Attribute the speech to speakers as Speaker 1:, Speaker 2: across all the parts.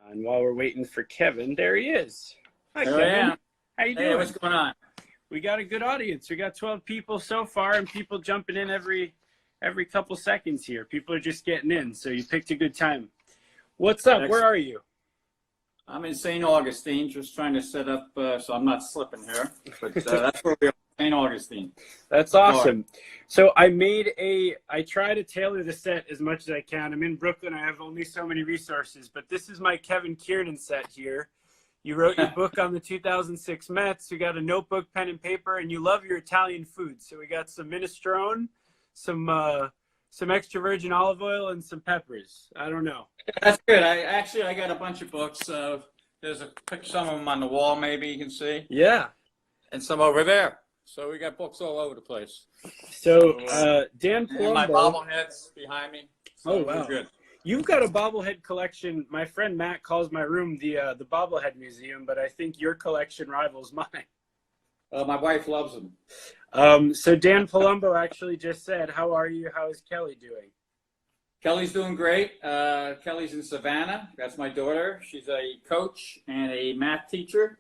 Speaker 1: And while we're waiting for Kevin, there he is. Hi,
Speaker 2: There I
Speaker 1: Kevin.
Speaker 2: am.
Speaker 1: How you doing?
Speaker 2: Hey, what's going on?
Speaker 1: We got a good audience. We got 12 people so far, and people jumping in every couple seconds here. People are just getting in, so you picked a good time. What's up?
Speaker 2: Excellent.
Speaker 1: Where are you?
Speaker 2: I'm in St. Augustine, just trying to set up so I'm not slipping here. But that's where we are, St. Augustine.
Speaker 1: That's awesome. So I try to tailor the set as much as I can. I'm in Brooklyn. I have only so many resources, but this is my Kevin Kernan set here. You wrote your book on the 2006 Mets. You got a notebook, pen, and paper, and you love your Italian food. So we got some minestrone, some extra virgin olive oil, and some peppers. I don't know.
Speaker 2: That's good. I got a bunch of books. There's some of them on the wall, maybe you can see.
Speaker 1: Yeah.
Speaker 2: And some over there. So we got books all over the place.
Speaker 1: So Dan Palumbo.
Speaker 2: And my bobbleheads behind me. So
Speaker 1: Oh, wow.
Speaker 2: Good.
Speaker 1: You've got a bobblehead collection. My friend Matt calls my room the bobblehead museum, but I think your collection rivals mine.
Speaker 2: My wife loves them.
Speaker 1: So Dan Palumbo actually just said, "How are you? How is Kelly doing?"
Speaker 2: Kelly's doing great. Kelly's in Savannah. That's my daughter. She's a coach and a math teacher.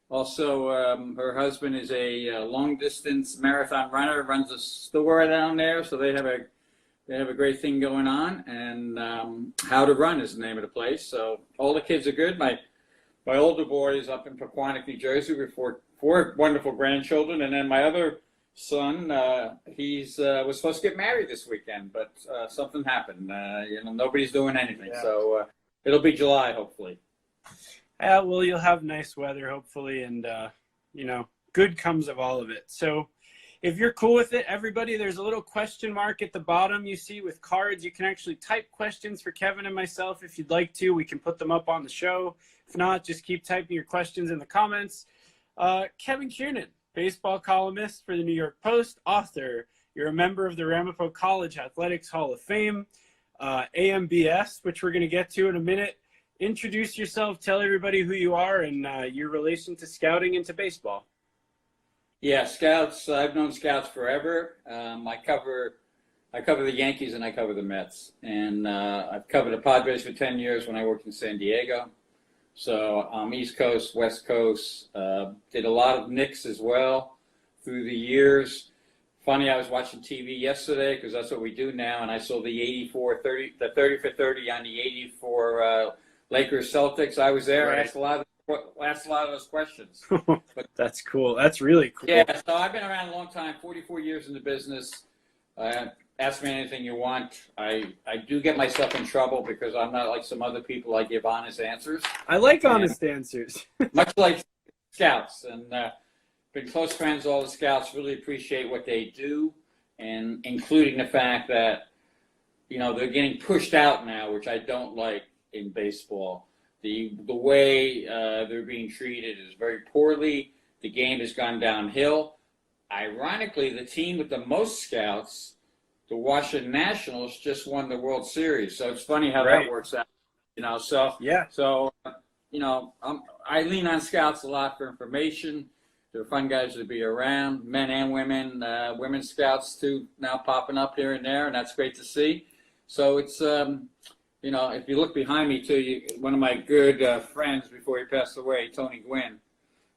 Speaker 2: Also, her husband is a long-distance marathon runner, runs a store down there, so they have a great thing going on. And How to Run is the name of the place. So all the kids are good. My older boy is up in Pequannock, New Jersey with four wonderful grandchildren, and then my other son, he's was supposed to get married this weekend, but something happened. Nobody's doing anything,
Speaker 1: Yeah.
Speaker 2: So it'll be July, hopefully.
Speaker 1: Yeah, well, you'll have nice weather, hopefully, and good comes of all of it. So if you're cool with it, everybody, there's a little question mark at the bottom you see with cards. You can actually type questions for Kevin and myself if you'd like to. We can put them up on the show. If not, just keep typing your questions in the comments. Kevin Kernan, baseball columnist for the New York Post, author. You're a member of the Ramapo College Athletics Hall of Fame, AMBS, which we're going to get to in a minute. Introduce yourself, tell everybody who you are and your relation to scouting and to baseball.
Speaker 2: Yeah, scouts. I've known scouts forever. I cover the Yankees and I cover the Mets, and I've covered the Padres for 10 years when I worked in San Diego. So I'm East Coast, West Coast. Did a lot of Knicks as well through the years. Funny, I was watching TV yesterday because that's what we do now, and I saw the 30 for 30 on the 84 Lakers Celtics. I was there.
Speaker 1: Right.
Speaker 2: I asked a lot of those questions. But,
Speaker 1: That's cool. That's really cool.
Speaker 2: yeah, so I've been around a long time, 44 years in the business. Ask me anything you want. I do get myself in trouble because I'm not like some other people. I give honest answers.
Speaker 1: I like honest answers.
Speaker 2: Much like scouts, and been close friends with all the scouts. Really appreciate what they do, and including the fact that they're getting pushed out now, which I don't like in baseball. The way they're being treated is very poorly. The game has gone downhill. Ironically, the team with the most scouts, the Washington Nationals, just won the World Series. So it's funny how
Speaker 1: Right.
Speaker 2: that works out. So
Speaker 1: Yeah.
Speaker 2: So I lean on scouts a lot for information. They're fun guys to be around, men and women. Women scouts too now popping up here and there, and that's great to see. So it's if you look behind me too, one of my good friends before he passed away, Tony Gwynn.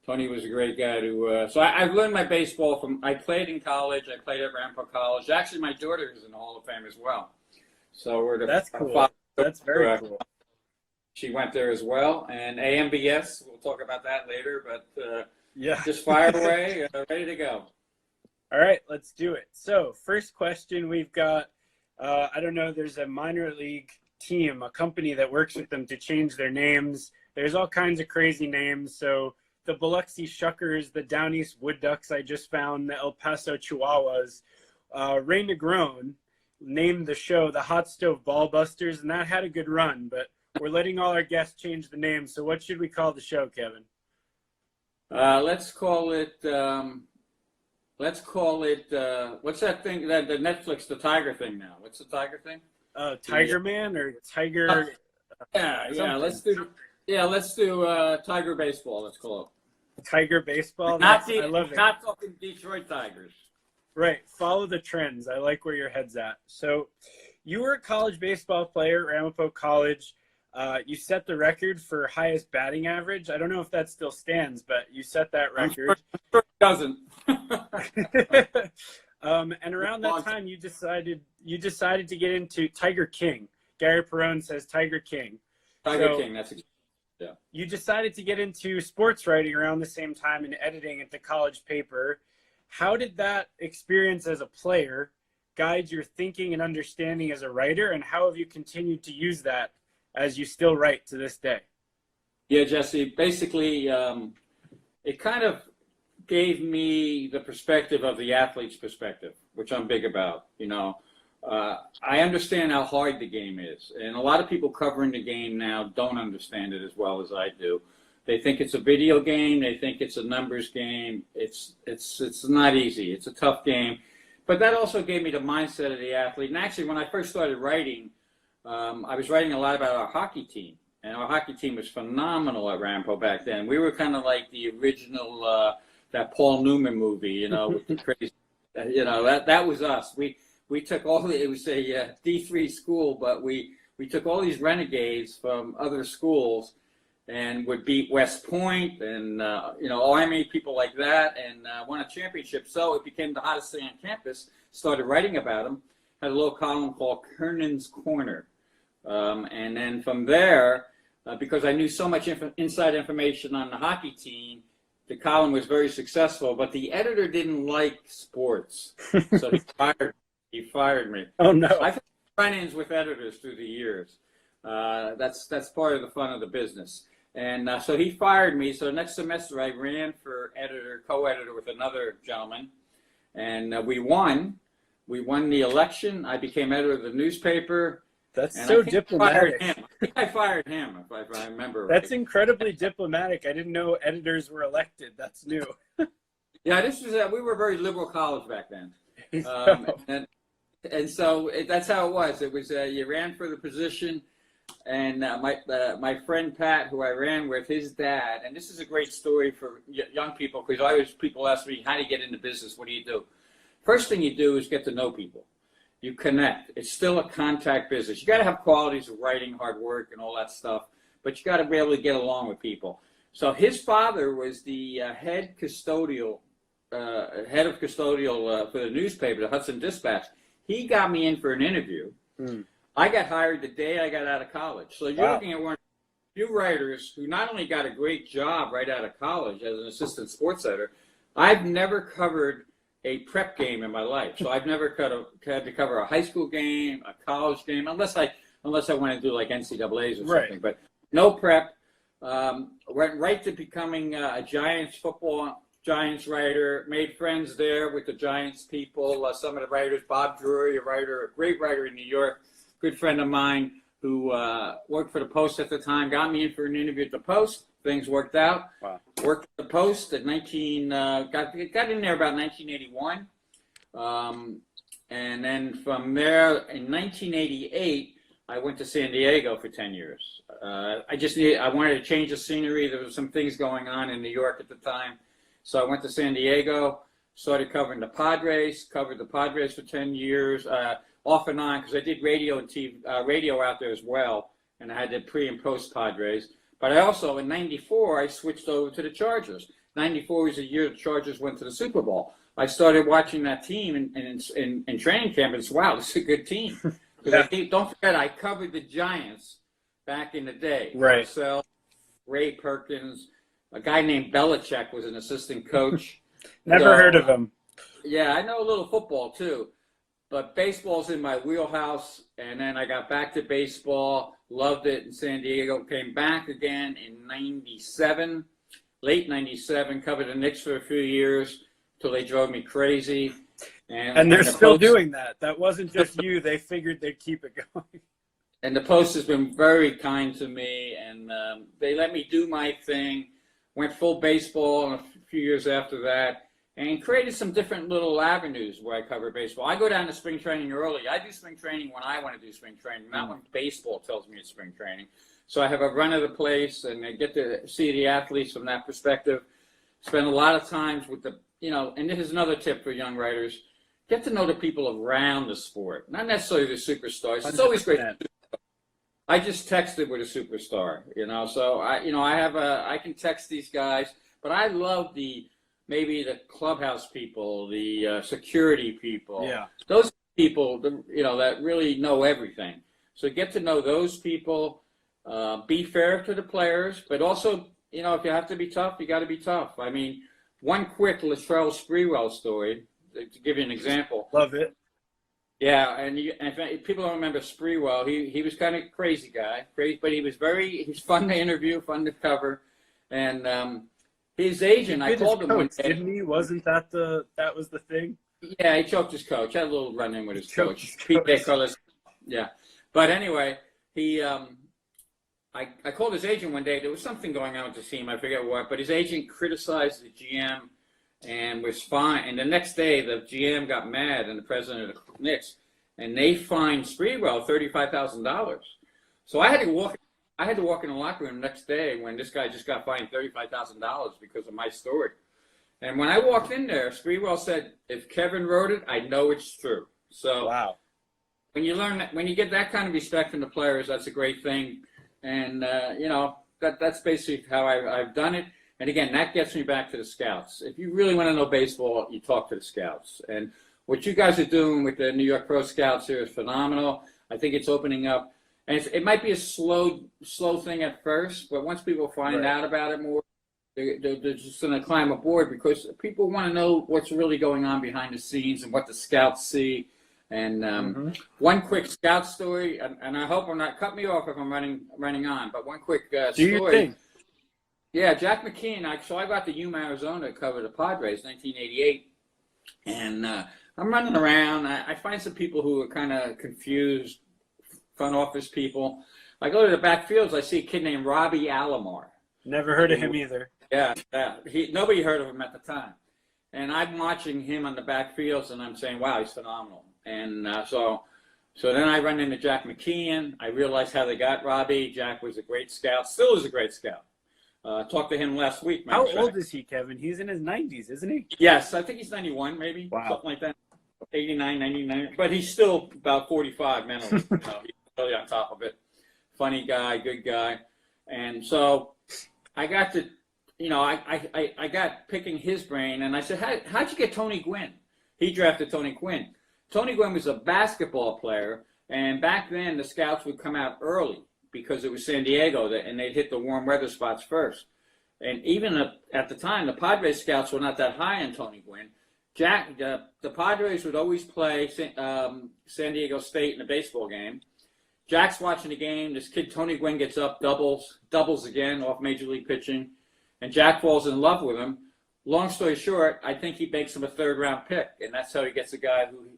Speaker 2: Tony was a great guy so I've learned my baseball I played in college. I played at Ramapo College. Actually, my daughter is in the Hall of Fame as well. So
Speaker 1: That's cool. That's very cool.
Speaker 2: She went there as well. And AMBS, we'll talk about that later, but
Speaker 1: Yeah.
Speaker 2: just fire away, ready to go.
Speaker 1: All right, let's do it. So first question, we've got, I don't know, there's a minor league team, a company that works with them to change their names. There's all kinds of crazy names. So the Biloxi Shuckers, the Down East Wood Ducks I just found, the El Paso Chihuahuas. Ray Negron named the show the Hot Stove Ballbusters, and that had a good run, but we're letting all our guests change the name. So what should we call the show, Kevin?
Speaker 2: Let's call it, what's that thing, that the Netflix, the Tiger thing now? What's the Tiger thing?
Speaker 1: Tiger Man or Tiger?
Speaker 2: Yeah, let's do Tiger Baseball, let's call it.
Speaker 1: Tiger Baseball? I love it.
Speaker 2: Not talking Detroit Tigers.
Speaker 1: Right. Follow the trends. I like where your head's at. So you were a college baseball player at Ramapo College. You set the record for highest batting average. I don't know if that still stands, but you set that record.
Speaker 2: I'm sure it doesn't.
Speaker 1: And around that time, you decided to get into Tiger King. Gary Perone says Tiger King.
Speaker 2: Tiger King, that's exactly. Yeah.
Speaker 1: You decided to get into sports writing around the same time and editing at the college paper. How did that experience as a player guide your thinking and understanding as a writer, and how have you continued to use that as you still write to this day?
Speaker 2: Yeah, Jesse, basically, it kind of gave me the perspective of the athlete's perspective, which I'm big about. I understand how hard the game is, and a lot of people covering the game now don't understand it as well as I do. They think it's a video game. They think it's a numbers game. It's not easy. It's a tough game. But that also gave me the mindset of the athlete. And actually, when I first started writing, I was writing a lot about our hockey team. And our hockey team was phenomenal at Rampo back then. We were kind of like the original, that Paul Newman movie, with the crazy, that was us. We took it was a D3 school, but we took all these renegades from other schools and would beat West Point and, Army, people like that, and won a championship. So it became the hottest thing on campus. Started writing about them. Had a little column called Kernan's Corner. And then from there, because I knew so much inside information on the hockey team, the column was very successful, but the editor didn't like sports. So he fired me.
Speaker 1: Oh, no.
Speaker 2: I've had run-ins with editors through the years. That's part of the fun of the business. And so he fired me. So next semester I ran for co-editor with another gentleman, and we won. We won the election. I became editor of the newspaper.
Speaker 1: That's so diplomatic.
Speaker 2: I think I fired him, if I remember right.
Speaker 1: That's incredibly diplomatic. I didn't know editors were elected. That's new.
Speaker 2: Yeah, we were a very liberal college back then. And so that's how it was. It was you ran for the position. And my friend Pat, who I ran with, his dad, and this is a great story for young people, because people ask me, how do you get into business? What do you do? First thing you do is get to know people. You connect. It's still a contact business. You got to have qualities of writing, hard work, and all that stuff, but you got to be able to get along with people. So his father was the head of custodial for the newspaper, the Hudson Dispatch. He got me in for an interview. I got hired the day I got out of college. So you're looking at one of the few writers who not only got a great job right out of college as an assistant sports editor. I've never covered a prep game in my life. So I've never had to cover a high school game, a college game, unless I want to do like NCAAs or something.
Speaker 1: Right.
Speaker 2: But no prep. Went right to becoming a Giants writer, made friends there with the Giants people, some of the writers, Bob Drury, a great writer in New York, good friend of mine who worked for the Post at the time, got me in for an interview at the Post. Things worked out.
Speaker 1: Wow.
Speaker 2: Worked at the Post at got in there about 1981. And then from there, in 1988, I went to San Diego for 10 years. I wanted to change the scenery. There were some things going on in New York at the time. So I went to San Diego, started covering the Padres, covered the Padres for 10 years, off and on, because I did radio and TV, radio out there as well, and I had the pre and post Padres. But I also, in 94, I switched over to the Chargers. 94 was the year the Chargers went to the Super Bowl. I started watching that team in training camp, and said, wow, this is a good team. Don't forget, I covered the Giants back in the day.
Speaker 1: Right.
Speaker 2: Marcel, Ray Perkins, a guy named Belichick was an assistant coach.
Speaker 1: Never heard of him.
Speaker 2: Yeah, I know a little football too, but baseball's in my wheelhouse. And then I got back to baseball, loved it in San Diego, came back again in 97, late 97, covered the Knicks for a few years till they drove me crazy.
Speaker 1: And they're still doing that. That wasn't just you. They figured they'd keep it going.
Speaker 2: And the Post has been very kind to me, and they let me do my thing. Went full baseball a few years after that, and created some different little avenues where I cover baseball. I go down to spring training early. I do spring training when I want to do spring training, not when baseball tells me it's spring training. So I have a run of the place, and I get to see the athletes from that perspective. Spend a lot of times with the, and this is another tip for young writers, get to know the people around the sport, not necessarily the superstars. It's always great. I just texted with a superstar, So I can text these guys, but I love maybe the clubhouse people, the security people.
Speaker 1: Yeah.
Speaker 2: Those people, that really know everything. So get to know those people. Be fair to the players, but also, if you have to be tough, you got to be tough. I mean, one quick Latrell Sprewell story to give you an example.
Speaker 1: Love it.
Speaker 2: Yeah, and if people don't remember Sprewell, he was kind of a crazy guy, but he's fun to interview, fun to cover, and his agent, I called him one day.
Speaker 1: Didn't he? Wasn't that was the thing?
Speaker 2: Yeah, he choked his coach. Had a little run-in with his coach. Yeah, but anyway, I called his agent one day. There was something going on with the team. I forget what, but his agent criticized the GM and was fine. And the next day, the GM got mad and the president of the Knicks, and they fined Sprewell $35,000. So I had to walk in the locker room the next day when this guy just got fined $35,000 because of my story. And when I walked in there, Sprewell said, "If Kevin wrote it, I know it's true." So
Speaker 1: wow.
Speaker 2: When you get that kind of respect from the players, that's a great thing. And that's basically how I've done it. And again, that gets me back to the scouts. If you really want to know baseball, you talk to the scouts. And what you guys are doing with the New York Pro Scouts here is phenomenal. I think it's opening up. And it might be a slow thing at first, but once people find out about it more, they're just going to climb aboard because people want to know what's really going on behind the scenes and what the scouts see. And one quick scout story, and I hope I'm not cut me off if I'm running on, but one quick story.
Speaker 1: Do you think?
Speaker 2: Yeah, Jack McKeon. So I got to Yuma, Arizona to cover the Padres, 1988, and I'm running around. I find some people who are kind of confused, front office people. I go to the backfields. I see a kid named Robbie Alomar.
Speaker 1: Never heard of him either.
Speaker 2: Yeah. Nobody heard of him at the time. And I'm watching him on the backfields, and I'm saying, wow, he's phenomenal. And so then I run into Jack McKeon. I realized how they got Robbie. Jack was a great scout, still is a great scout. Talked to him last week.
Speaker 1: How old is he, Kevin? He's in his 90s, isn't he?
Speaker 2: Yes, I think he's 91 maybe.
Speaker 1: Wow.
Speaker 2: Something like that. 89, 99. But he's still about 45 mentally. He's really on top of it. Funny guy, good guy. And so I got to, I got picking his brain, and I said, how'd you get Tony Gwynn? He drafted Tony Gwynn. Tony Gwynn was a basketball player, and back then the scouts would come out early because it was San Diego, and they'd hit the warm weather spots first. And even at the time, the Padres scouts were not that high on Tony Gwynn. The Padres would always play San Diego State in a baseball game. Jack's watching the game. This kid, Tony Gwynn, gets up, doubles again off Major League pitching, and Jack falls in love with him. Long story short, I think he makes him a third-round pick, and that's how he gets a guy who,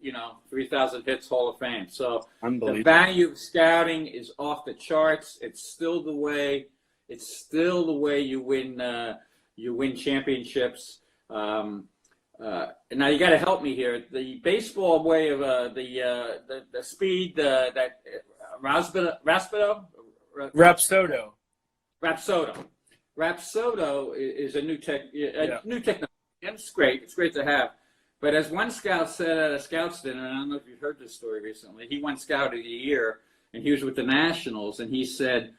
Speaker 2: 3,000 hits, Hall of Fame. So the value of scouting is off the charts. It's still the way you win championships. Now you got to help me here. The baseball way of the speed that Rapsodo is a new technology. It's great. It's great to have. But as one scout said at a scouts dinner, and I don't know if you've heard this story recently, he won Scout of the Year, and he was with the Nationals, and he said,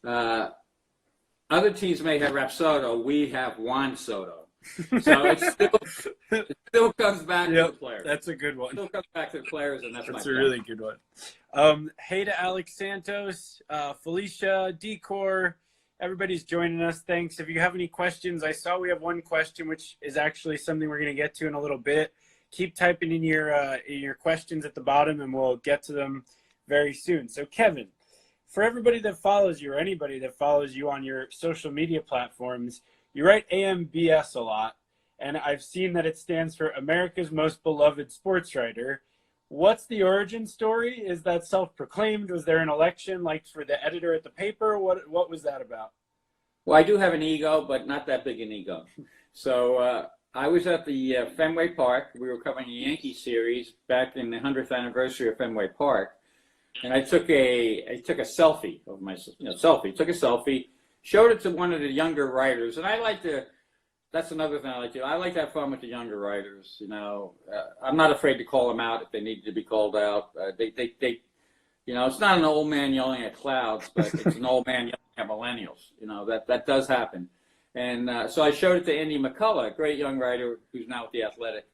Speaker 2: other teams may have Rapsodo, we have Juan Soto. So it still comes back to the players.
Speaker 1: That's a good one.
Speaker 2: It still comes back to the players, and that's
Speaker 1: a really good one. Hey to Alex Santos, Felicia, Decor, everybody's joining us. Thanks. If you have any questions, I saw we have one question, which is actually something we're going to get to in a little bit. Keep typing in your questions at the bottom, and we'll get to them very soon. So, Kevin, for everybody that follows you or anybody that follows you on your social media platforms, you write AMBS a lot, and I've seen that it stands for America's Most Beloved Sports Writer. What's the origin story? Is that self-proclaimed? Was there an election like for the editor at the paper? What was that about?
Speaker 2: Well, I do have an ego, but not that big an ego. So I was at the Fenway Park. We were covering a Yankee series back in the 100th anniversary of Fenway Park, and I took a selfie of myself. Took a selfie, showed it to one of the younger writers, and I like to. That's another thing I like to do. I like to have fun with the younger writers. I'm not afraid to call them out if they need to be called out. It's not an old man yelling at clouds, but it's an old man yelling at millennials. That does happen. And so I showed it to Andy McCullough, a great young writer who's now with The Athletic.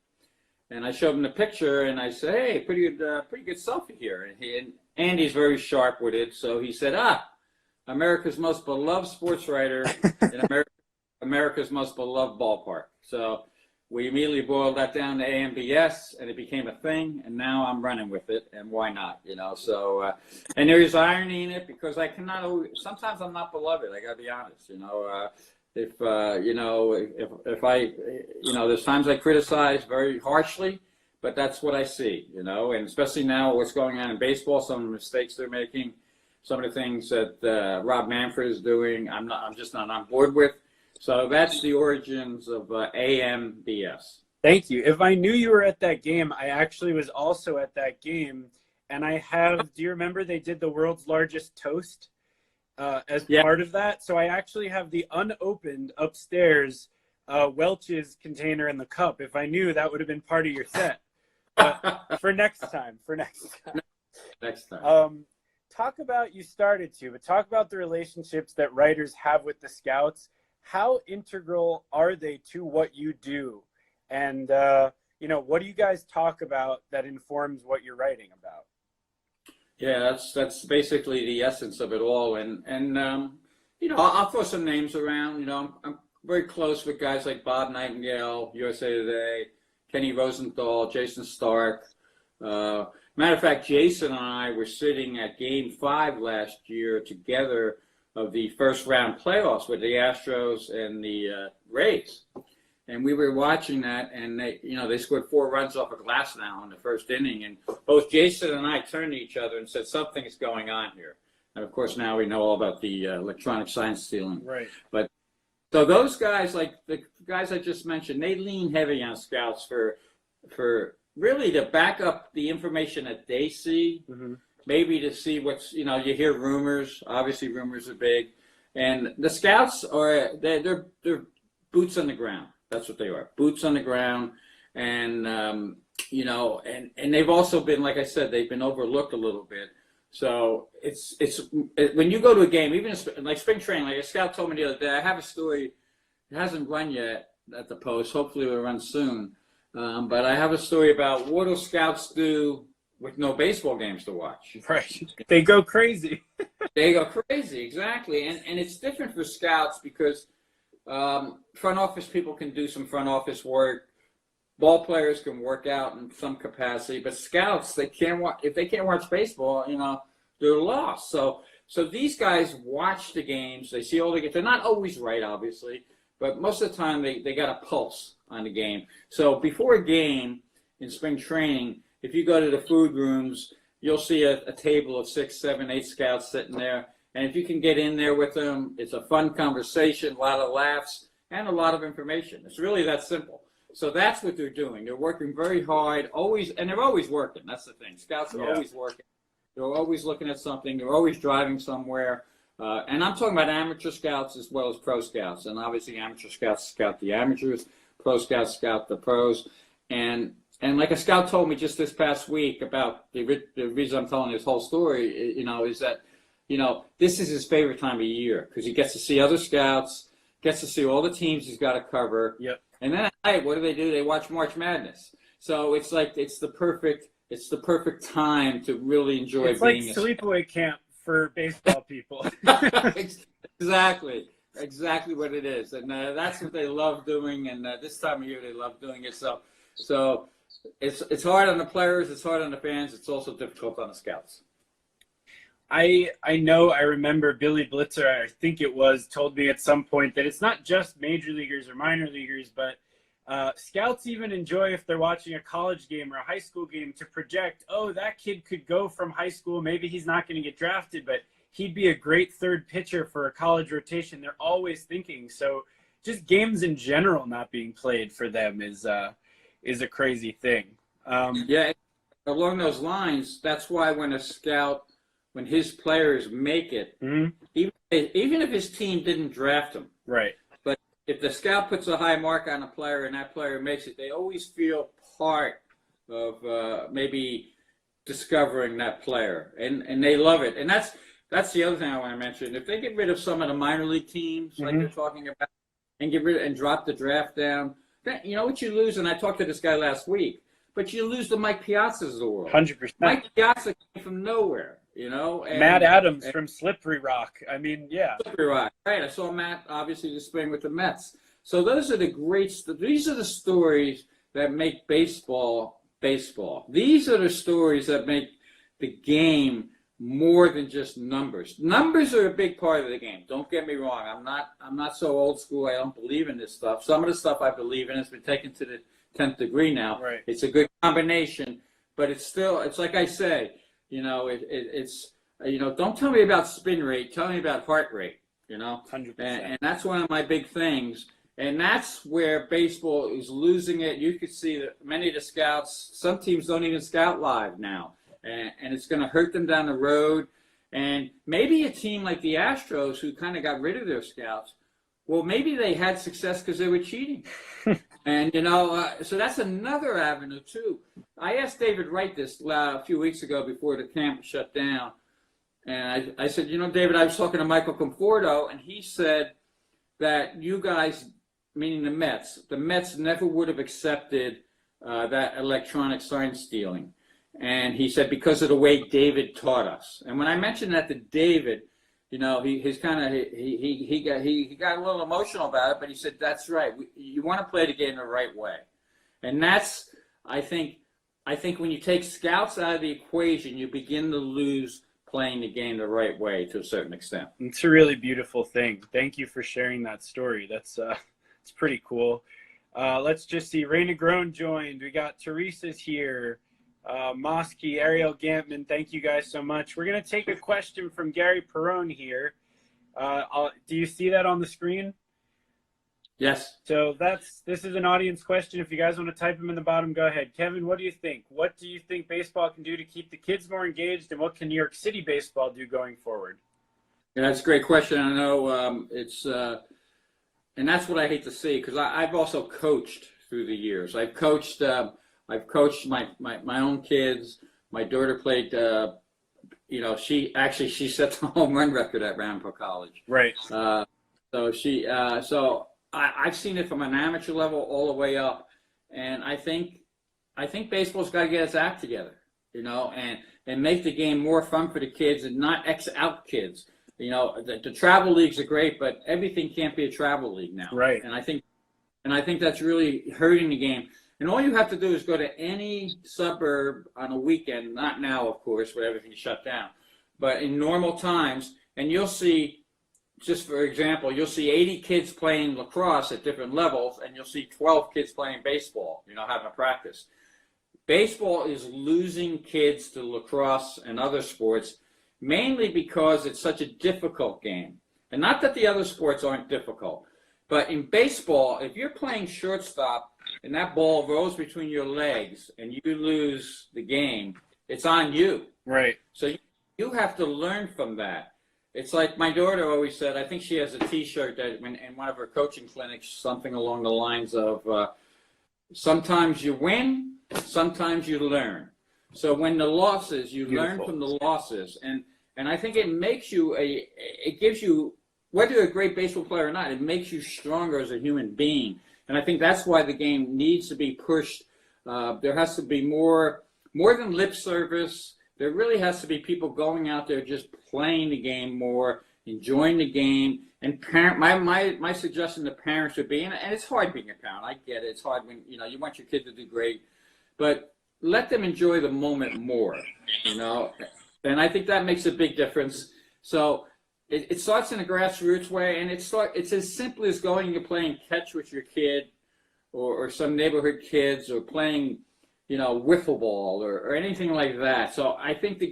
Speaker 2: And I showed him the picture, and I said, "Hey, pretty good selfie here." And Andy's very sharp with it, so he said, America's most beloved sports writer in America's most beloved ballpark. So we immediately boiled that down to AMBS, and it became a thing, and now I'm running with it, and why not, So, and there's irony in it, because I cannot always, sometimes I'm not beloved, I got to be honest, If I, there's times I criticize very harshly, but that's what I see, and especially now what's going on in baseball, some of the mistakes they're making, some of the things that Rob Manfred is doing, I'm just not on board with. So that's the origins of AMBS.
Speaker 1: Thank you. If I knew you were at that game, I actually was also at that game, and I have. Do you remember they did the world's largest toast? As part of that. So I actually have the unopened upstairs Welch's container in the cup. If I knew, that would have been part of your set. But for next time.
Speaker 2: Next time.
Speaker 1: Talk about the relationships that writers have with the scouts. How integral are they to what you do? And, what do you guys talk about that informs what you're writing about?
Speaker 2: Yeah, that's basically the essence of it all. And I'll throw some names around. I'm very close with guys like Bob Nightingale, USA Today, Kenny Rosenthal, Jason Stark. Matter of fact, Jason and I were sitting at Game 5 last year together of the first round playoffs with the Astros and the Rays. And we were watching that, and they scored 4 runs off a glass now in the first inning. And both Jason and I turned to each other and said, something is going on here. And of course, now we know all about the electronic sign stealing.
Speaker 1: Right.
Speaker 2: But so those guys, like the guys I just mentioned, they lean heavy on scouts for really to back up the information that they see, maybe to see what's, you hear rumors. Obviously, rumors are big. And the scouts they're boots on the ground. That's what they are, boots on the ground, and and they've also been, like I said, they've been overlooked a little bit. So it's when you go to a game, even like spring training, like a scout told me the other day, I have a story. It hasn't run yet at the Post. Hopefully, it will run soon. But I have a story about what do scouts do with no baseball games to watch.
Speaker 1: Right, they go crazy.
Speaker 2: They go crazy, exactly, and it's different for scouts because. Front office people can do some front office work. Ball players can work out in some capacity, but scouts, they can't watch. If they can't watch baseball, they're lost. So these guys watch the games. They see all the games. They're not always right, obviously, but most of the time they got a pulse on the game. So before a game in spring training, if you go to the food rooms, you'll see a table of 6, 7, 8 scouts sitting there. And if you can get in there with them, it's a fun conversation, a lot of laughs, and a lot of information. It's really that simple. So that's what they're doing. They're working very hard, and they're always working. That's the thing. Scouts are always working. They're always looking at something. They're always driving somewhere. And I'm talking about amateur scouts as well as pro scouts. And obviously amateur scouts scout the amateurs, pro scouts scout the pros. And like a scout told me just this past week about the reason I'm telling this whole story, is that this is his favorite time of year because he gets to see other scouts, gets to see all the teams he's got to cover.
Speaker 1: Yep.
Speaker 2: And then at night, what do? They watch March Madness. So it's like it's the perfect time to really enjoy
Speaker 1: it's
Speaker 2: being
Speaker 1: like sleepaway camp for baseball people.
Speaker 2: Exactly what it is, and that's what they love doing. And this time of year, they love doing it. So it's hard on the players, it's hard on the fans, it's also difficult on the scouts.
Speaker 1: I remember Billy Blitzer, I think it was, told me at some point that it's not just major leaguers or minor leaguers, but scouts even enjoy, if they're watching a college game or a high school game, to project, that kid could go from high school. Maybe he's not going to get drafted, but he'd be a great third pitcher for a college rotation. They're always thinking. So just games in general not being played for them is a crazy thing.
Speaker 2: Along those lines, that's why when his players make it, even if his team didn't draft him,
Speaker 1: right?
Speaker 2: But if the scout puts a high mark on a player and that player makes it, they always feel part of maybe discovering that player, and they love it. And that's the other thing I want to mention. If they get rid of some of the minor league teams, like they're talking about, and get rid and drop the draft down, then, you know what you lose. And I talked to this guy last week, but you lose the Mike Piazzas of the world.
Speaker 1: 100%.
Speaker 2: Mike Piazza came from nowhere, you know. And,
Speaker 1: Matt Adams from Slippery Rock. I mean, yeah.
Speaker 2: Slippery Rock, right? I saw Matt obviously this spring with the Mets. So those are these are the stories that make baseball baseball. These are the stories that make the game more than just numbers. Numbers are a big part of the game. Don't get me wrong. I'm not so old school. I don't believe in this stuff. Some of the stuff I believe in has been taken to the 10th degree now.
Speaker 1: Right. It's
Speaker 2: a good combination, but it's like I say, you know, it's you know, don't tell me about spin rate. Tell me about heart rate. You know,
Speaker 1: 100%.
Speaker 2: And that's one of my big things. And that's where baseball is losing it. You could see that many of the scouts, some teams don't even scout live now. And it's going to hurt them down the road. And maybe a team like the Astros, who kind of got rid of their scouts, well, maybe they had success because they were cheating. And, you know, so that's another avenue, too. I asked David Wright this a few weeks ago before the camp shut down. And I said, you know, David, I was talking to Michael Conforto, and he said that you guys, meaning the Mets never would have accepted that electronic sign stealing. And he said, because of the way David taught us. And when I mentioned that to David, you know, he got a little emotional about it, but he said, that's right. You want to play the game the right way. And that's, I think when you take scouts out of the equation, you begin to lose playing the game the right way to a certain extent.
Speaker 1: It's a really beautiful thing. Thank you for sharing that story. That's it's pretty cool. Let's just see. Raina Groen joined. We got Teresa's here. Mosky, Ariel Gampman, thank you guys so much. We're going to take a question from Gary Perone here. Do you see that on the screen?
Speaker 2: Yes.
Speaker 1: So this is an audience question. If you guys want to type them in the bottom, go ahead. Kevin, what do you think? What do you think baseball can do to keep the kids more engaged, and what can New York City baseball do going forward?
Speaker 2: Yeah, that's a great question. I know it's and that's what I hate to see, because I've also coached through the years. I've coached my own kids. My daughter played. You know, she set the home run record at Ramapo College.
Speaker 1: Right.
Speaker 2: So I've seen it from an amateur level all the way up, and I think baseball's got to get its act together. You know, and make the game more fun for the kids and not X out kids. You know, the travel leagues are great, but everything can't be a travel league now.
Speaker 1: Right.
Speaker 2: And I think that's really hurting the game. And all you have to do is go to any suburb on a weekend, not now, of course, where everything's shut down, but in normal times, and you'll see, just for example, you'll see 80 kids playing lacrosse at different levels, and you'll see 12 kids playing baseball, you know, having a practice. Baseball is losing kids to lacrosse and other sports, mainly because it's such a difficult game. And not that the other sports aren't difficult, but in baseball, if you're playing shortstop and that ball rolls between your legs and you lose the game, it's on you.
Speaker 1: Right.
Speaker 2: So you have to learn from that. It's like my daughter always said, I think she has a T-shirt that in one of her coaching clinics, something along the lines of, sometimes you win, sometimes you learn. So when the losses, you learn from the losses. And I think it makes you it gives you, whether you're a great baseball player or not, it makes you stronger as a human being. And I think that's why the game needs to be pushed. There has to be more than lip service. There really has to be people going out there just playing the game more, enjoying the game. And my suggestion to parents would be, and it's hard being a parent. I get it. It's hard when, you know, you want your kid to do great. But let them enjoy the moment more, you know. And I think that makes a big difference. So it starts in a grassroots way, and it's as simple as going and playing catch with your kid or some neighborhood kids, or playing, you know, wiffle ball or anything like that. So I think the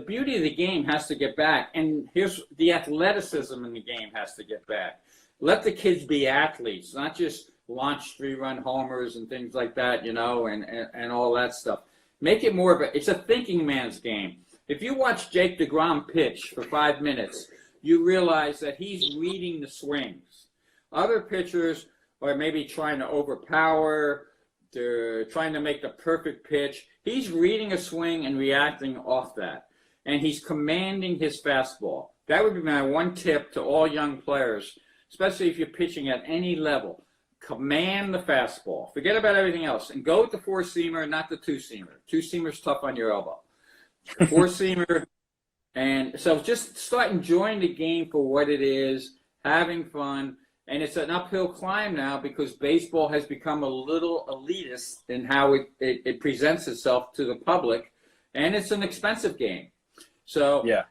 Speaker 2: beauty of the game has to get back. And here's the athleticism in the game has to get back. Let the kids be athletes, not just launch 3-run homers and things like that, you know, and all that stuff. Make it more of it's a thinking man's game. If you watch Jake DeGrom pitch for 5 minutes, you realize that he's reading the swings. Other pitchers are maybe trying to overpower, They're trying to make the perfect pitch. He's reading a swing and reacting off that. And he's commanding his fastball. That would be my one tip to all young players, especially if you're pitching at any level. Command the fastball. Forget about everything else. And go with the four-seamer, not the two-seamer. Two-seamer's tough on your elbow. Four-seamer. And so just start enjoying the game for what it is, having fun. And it's an uphill climb now because baseball has become a little elitist in how it presents itself to the public. And it's an expensive game. So
Speaker 1: yeah.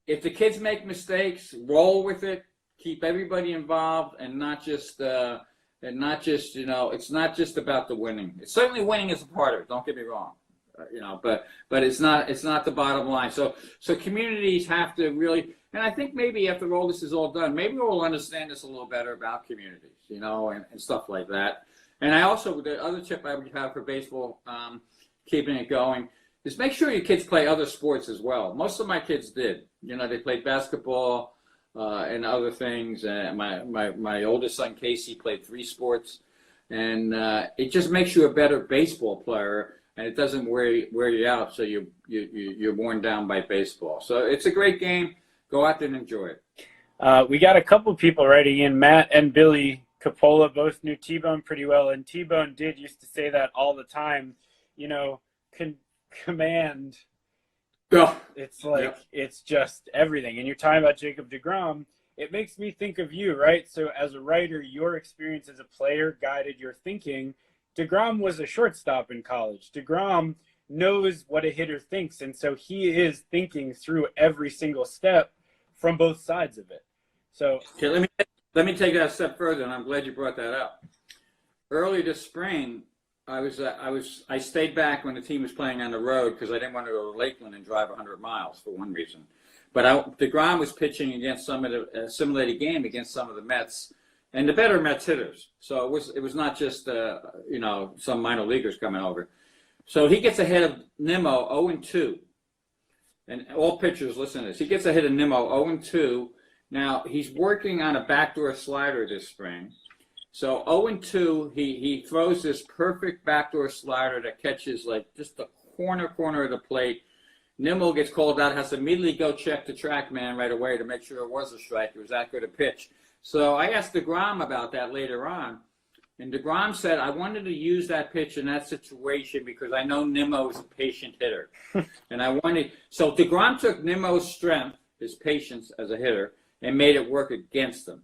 Speaker 2: If the kids make mistakes, roll with it. Keep everybody involved, and not just you know, it's not just about the winning. It's certainly winning is a part of it. Don't get me wrong, you know, but it's not the bottom line. So communities have to really, and I think maybe after all this is all done, maybe we'll understand this a little better about communities, you know, and stuff like that. And I also, the other tip I would have for baseball, keeping it going, is make sure your kids play other sports as well. Most of my kids did. You know, they played basketball and other things. My oldest son, Casey, played 3 sports. And it just makes you a better baseball player, and it doesn't wear you out, so you're worn down by baseball. So it's a great game. Go out there and enjoy it.
Speaker 1: We got a couple people writing in. Matt and Billy Capola both knew T-Bone pretty well, and T-Bone used to say that all the time, you know, command.
Speaker 2: Oh,
Speaker 1: it's like, it's just everything. And you're talking about Jacob deGrom. It makes me think of you, right? So as a writer, your experience as a player guided your thinking. deGrom was a shortstop in college. deGrom knows what a hitter thinks, and so he is thinking through every single step from both sides of it. So
Speaker 2: okay, let me take that a step further, and I'm glad you brought that up. Early this spring, I stayed back when the team was playing on the road because I didn't want to go to Lakeland and drive 100 miles for one reason. But deGrom was pitching against some of the simulated game against some of the Mets and the better Mets hitters. So it was not just you know, some minor leaguers coming over. So he gets ahead of Nimmo 0-2, and all pitchers listen to this. He gets ahead of Nimmo 0-2. Now he's working on a backdoor slider this spring. So 0-2, he throws this perfect backdoor slider that catches like just the corner of the plate. Nimmo gets called out, has to immediately go check the track man right away to make sure it was a strike. It was that good a pitch. So I asked deGrom about that later on, and deGrom said, I wanted to use that pitch in that situation because I know Nimmo is a patient hitter. So deGrom took Nimmo's strength, his patience as a hitter, and made it work against him.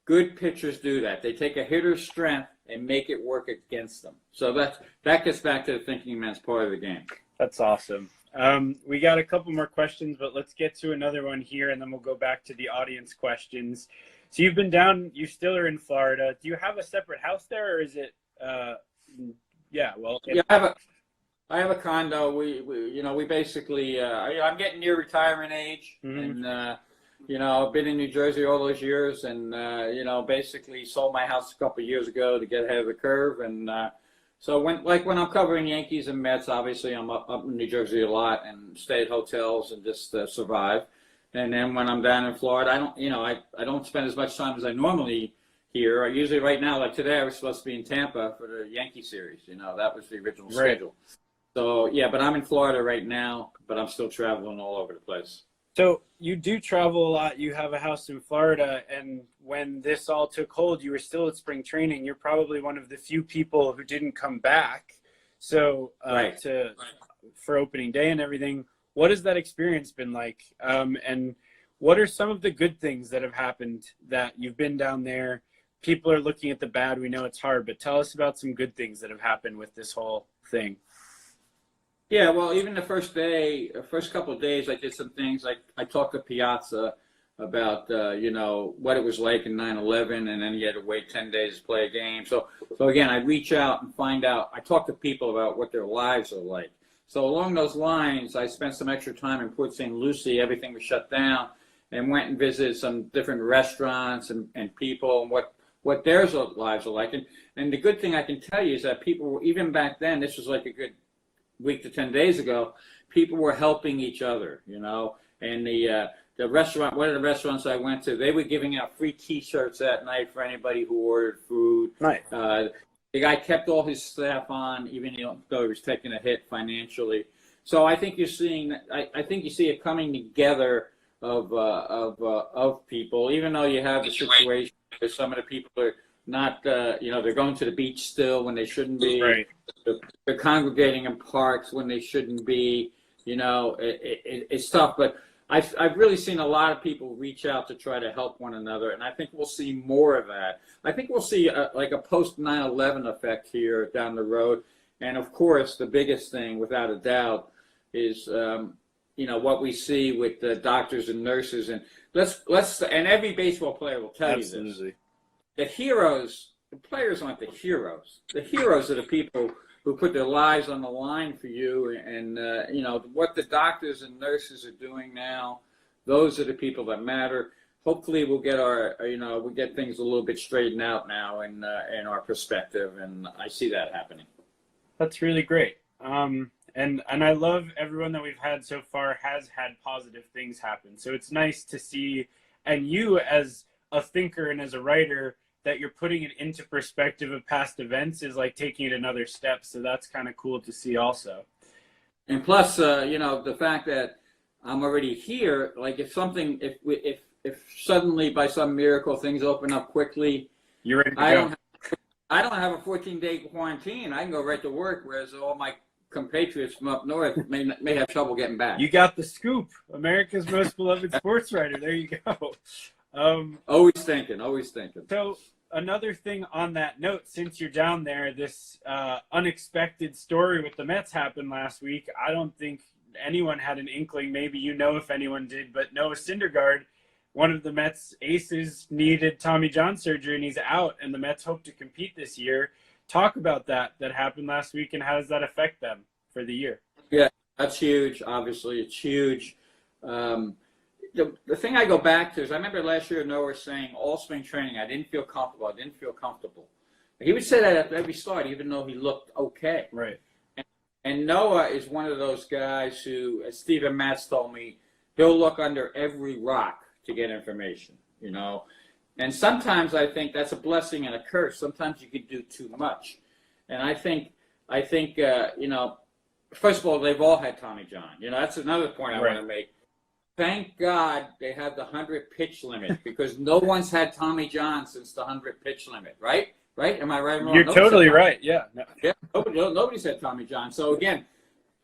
Speaker 2: Good pitchers do that. They take a hitter's strength and make it work against them. So that gets back to the thinking man's part of the game.
Speaker 1: That's awesome. We got a couple more questions, but let's get to another one here, and then we'll go back to the audience questions. So you've been down, you still are in Florida. Do you have a separate house there, or is it, yeah,
Speaker 2: I have a condo. We basically, I'm getting near retirement age, mm-hmm. and, you know, I've been in New Jersey all those years, and, you know, basically sold my house a couple of years ago to get ahead of the curve. And so when I'm covering Yankees and Mets, obviously I'm up in New Jersey a lot and stay at hotels and just survive. And then when I'm down in Florida, I don't spend as much time as I normally here. I usually, right now, like today, I was supposed to be in Tampa for the Yankee series. You know, that was the original schedule. So, yeah, but I'm in Florida right now, but I'm still traveling all over the place.
Speaker 1: So you do travel a lot. You have a house in Florida, and when this all took hold, you were still at spring training. You're probably one of the few people who didn't come back. So for opening day and everything, what has that experience been like? And what are some of the good things that have happened that you've been down there? People are looking at the bad. We know it's hard, but tell us about some good things that have happened with this whole thing.
Speaker 2: Yeah, well, even the first couple of days, I did some things. Like I talked to Piazza about, you know, what it was like in 9/11, and then he had to wait 10 days to play a game. So again, I reach out and find out. I talk to people about what their lives are like. So along those lines, I spent some extra time in Port St. Lucie. Everything was shut down, and went and visited some different restaurants and people and what their lives are like. And the good thing I can tell you is that people were, even back then, this was like a good week to 10 days ago, people were helping each other, you know. And the restaurant, one of the restaurants I went to, they were giving out free T-shirts that night for anybody who ordered food.
Speaker 1: Right.
Speaker 2: the guy kept all his staff on, even though he was taking a hit financially. So I think you're seeing. I think you see a coming together of people, even though you have the situation where some of the people are not, they're going to the beach still when they shouldn't be.
Speaker 1: Right.
Speaker 2: They're congregating in parks when they shouldn't be. It's tough, but I've really seen a lot of people reach out to try to help one another, and I think we'll see more of that. I think we'll see a post 9/11 effect here down the road, and of course, the biggest thing, without a doubt, is what we see with the doctors and nurses, and and every baseball player will tell you this. The heroes, the players aren't the heroes. The heroes are the people who put their lives on the line for you, and what the doctors and nurses are doing now. Those are the people that matter. Hopefully, we'll get we get things a little bit straightened out now in our perspective, and I see that happening.
Speaker 1: That's really great. And I love everyone that we've had so far has had positive things happen. So it's nice to see, and you as a thinker and as a writer, that you're putting it into perspective of past events is like taking it another step. So that's kind of cool to see also.
Speaker 2: And plus, the fact that I'm already here, like if suddenly by some miracle things open up quickly,
Speaker 1: you're ready to go.
Speaker 2: I don't have a 14-day quarantine. I can go right to work, whereas all my compatriots from up north may have trouble getting back.
Speaker 1: You got the scoop. America's most beloved sports writer. There you go.
Speaker 2: Always thinking.
Speaker 1: So another thing on that note, since you're down there, this unexpected story with the Mets happened last week. I don't think anyone had an inkling. Maybe if anyone did, but Noah Syndergaard, one of the Mets aces, needed Tommy John surgery and he's out, and the Mets hope to compete this year. Talk about that happened last week, and how does that affect them for the year?
Speaker 2: Yeah, that's huge. Obviously, it's huge. The thing I go back to is I remember last year Noah was saying all spring training, I didn't feel comfortable. He would say that after every start, even though he looked okay.
Speaker 1: Right.
Speaker 2: And Noah is one of those guys who, as Stephen Matz told me, he'll look under every rock to get information, And sometimes I think that's a blessing and a curse. Sometimes you could do too much. And I think first of all, they've all had Tommy John. That's another point I want to make. Thank God they have the 100-pitch limit, because no one's had Tommy John since the 100-pitch limit, right? Right? Am I right or wrong?
Speaker 1: You're totally right, yeah. No.
Speaker 2: Yeah, nobody's had Tommy John. So, again,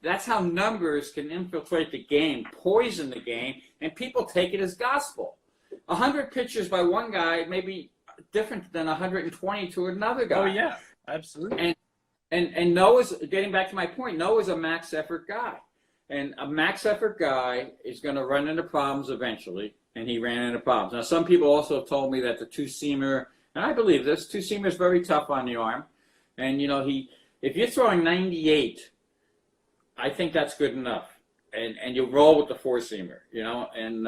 Speaker 2: that's how numbers can infiltrate the game, poison the game, and people take it as gospel. 100 pitches by one guy may be different than 120 to another guy.
Speaker 1: Oh, yeah, absolutely.
Speaker 2: And Noah's, getting back to my point, Noah's a max effort guy. And a max effort guy is going to run into problems eventually, and he ran into problems. Now, some people also have told me that the two-seamer, and I believe this, two-seamer is very tough on the arm. And, if you're throwing 98, I think that's good enough. And you roll with the four-seamer, and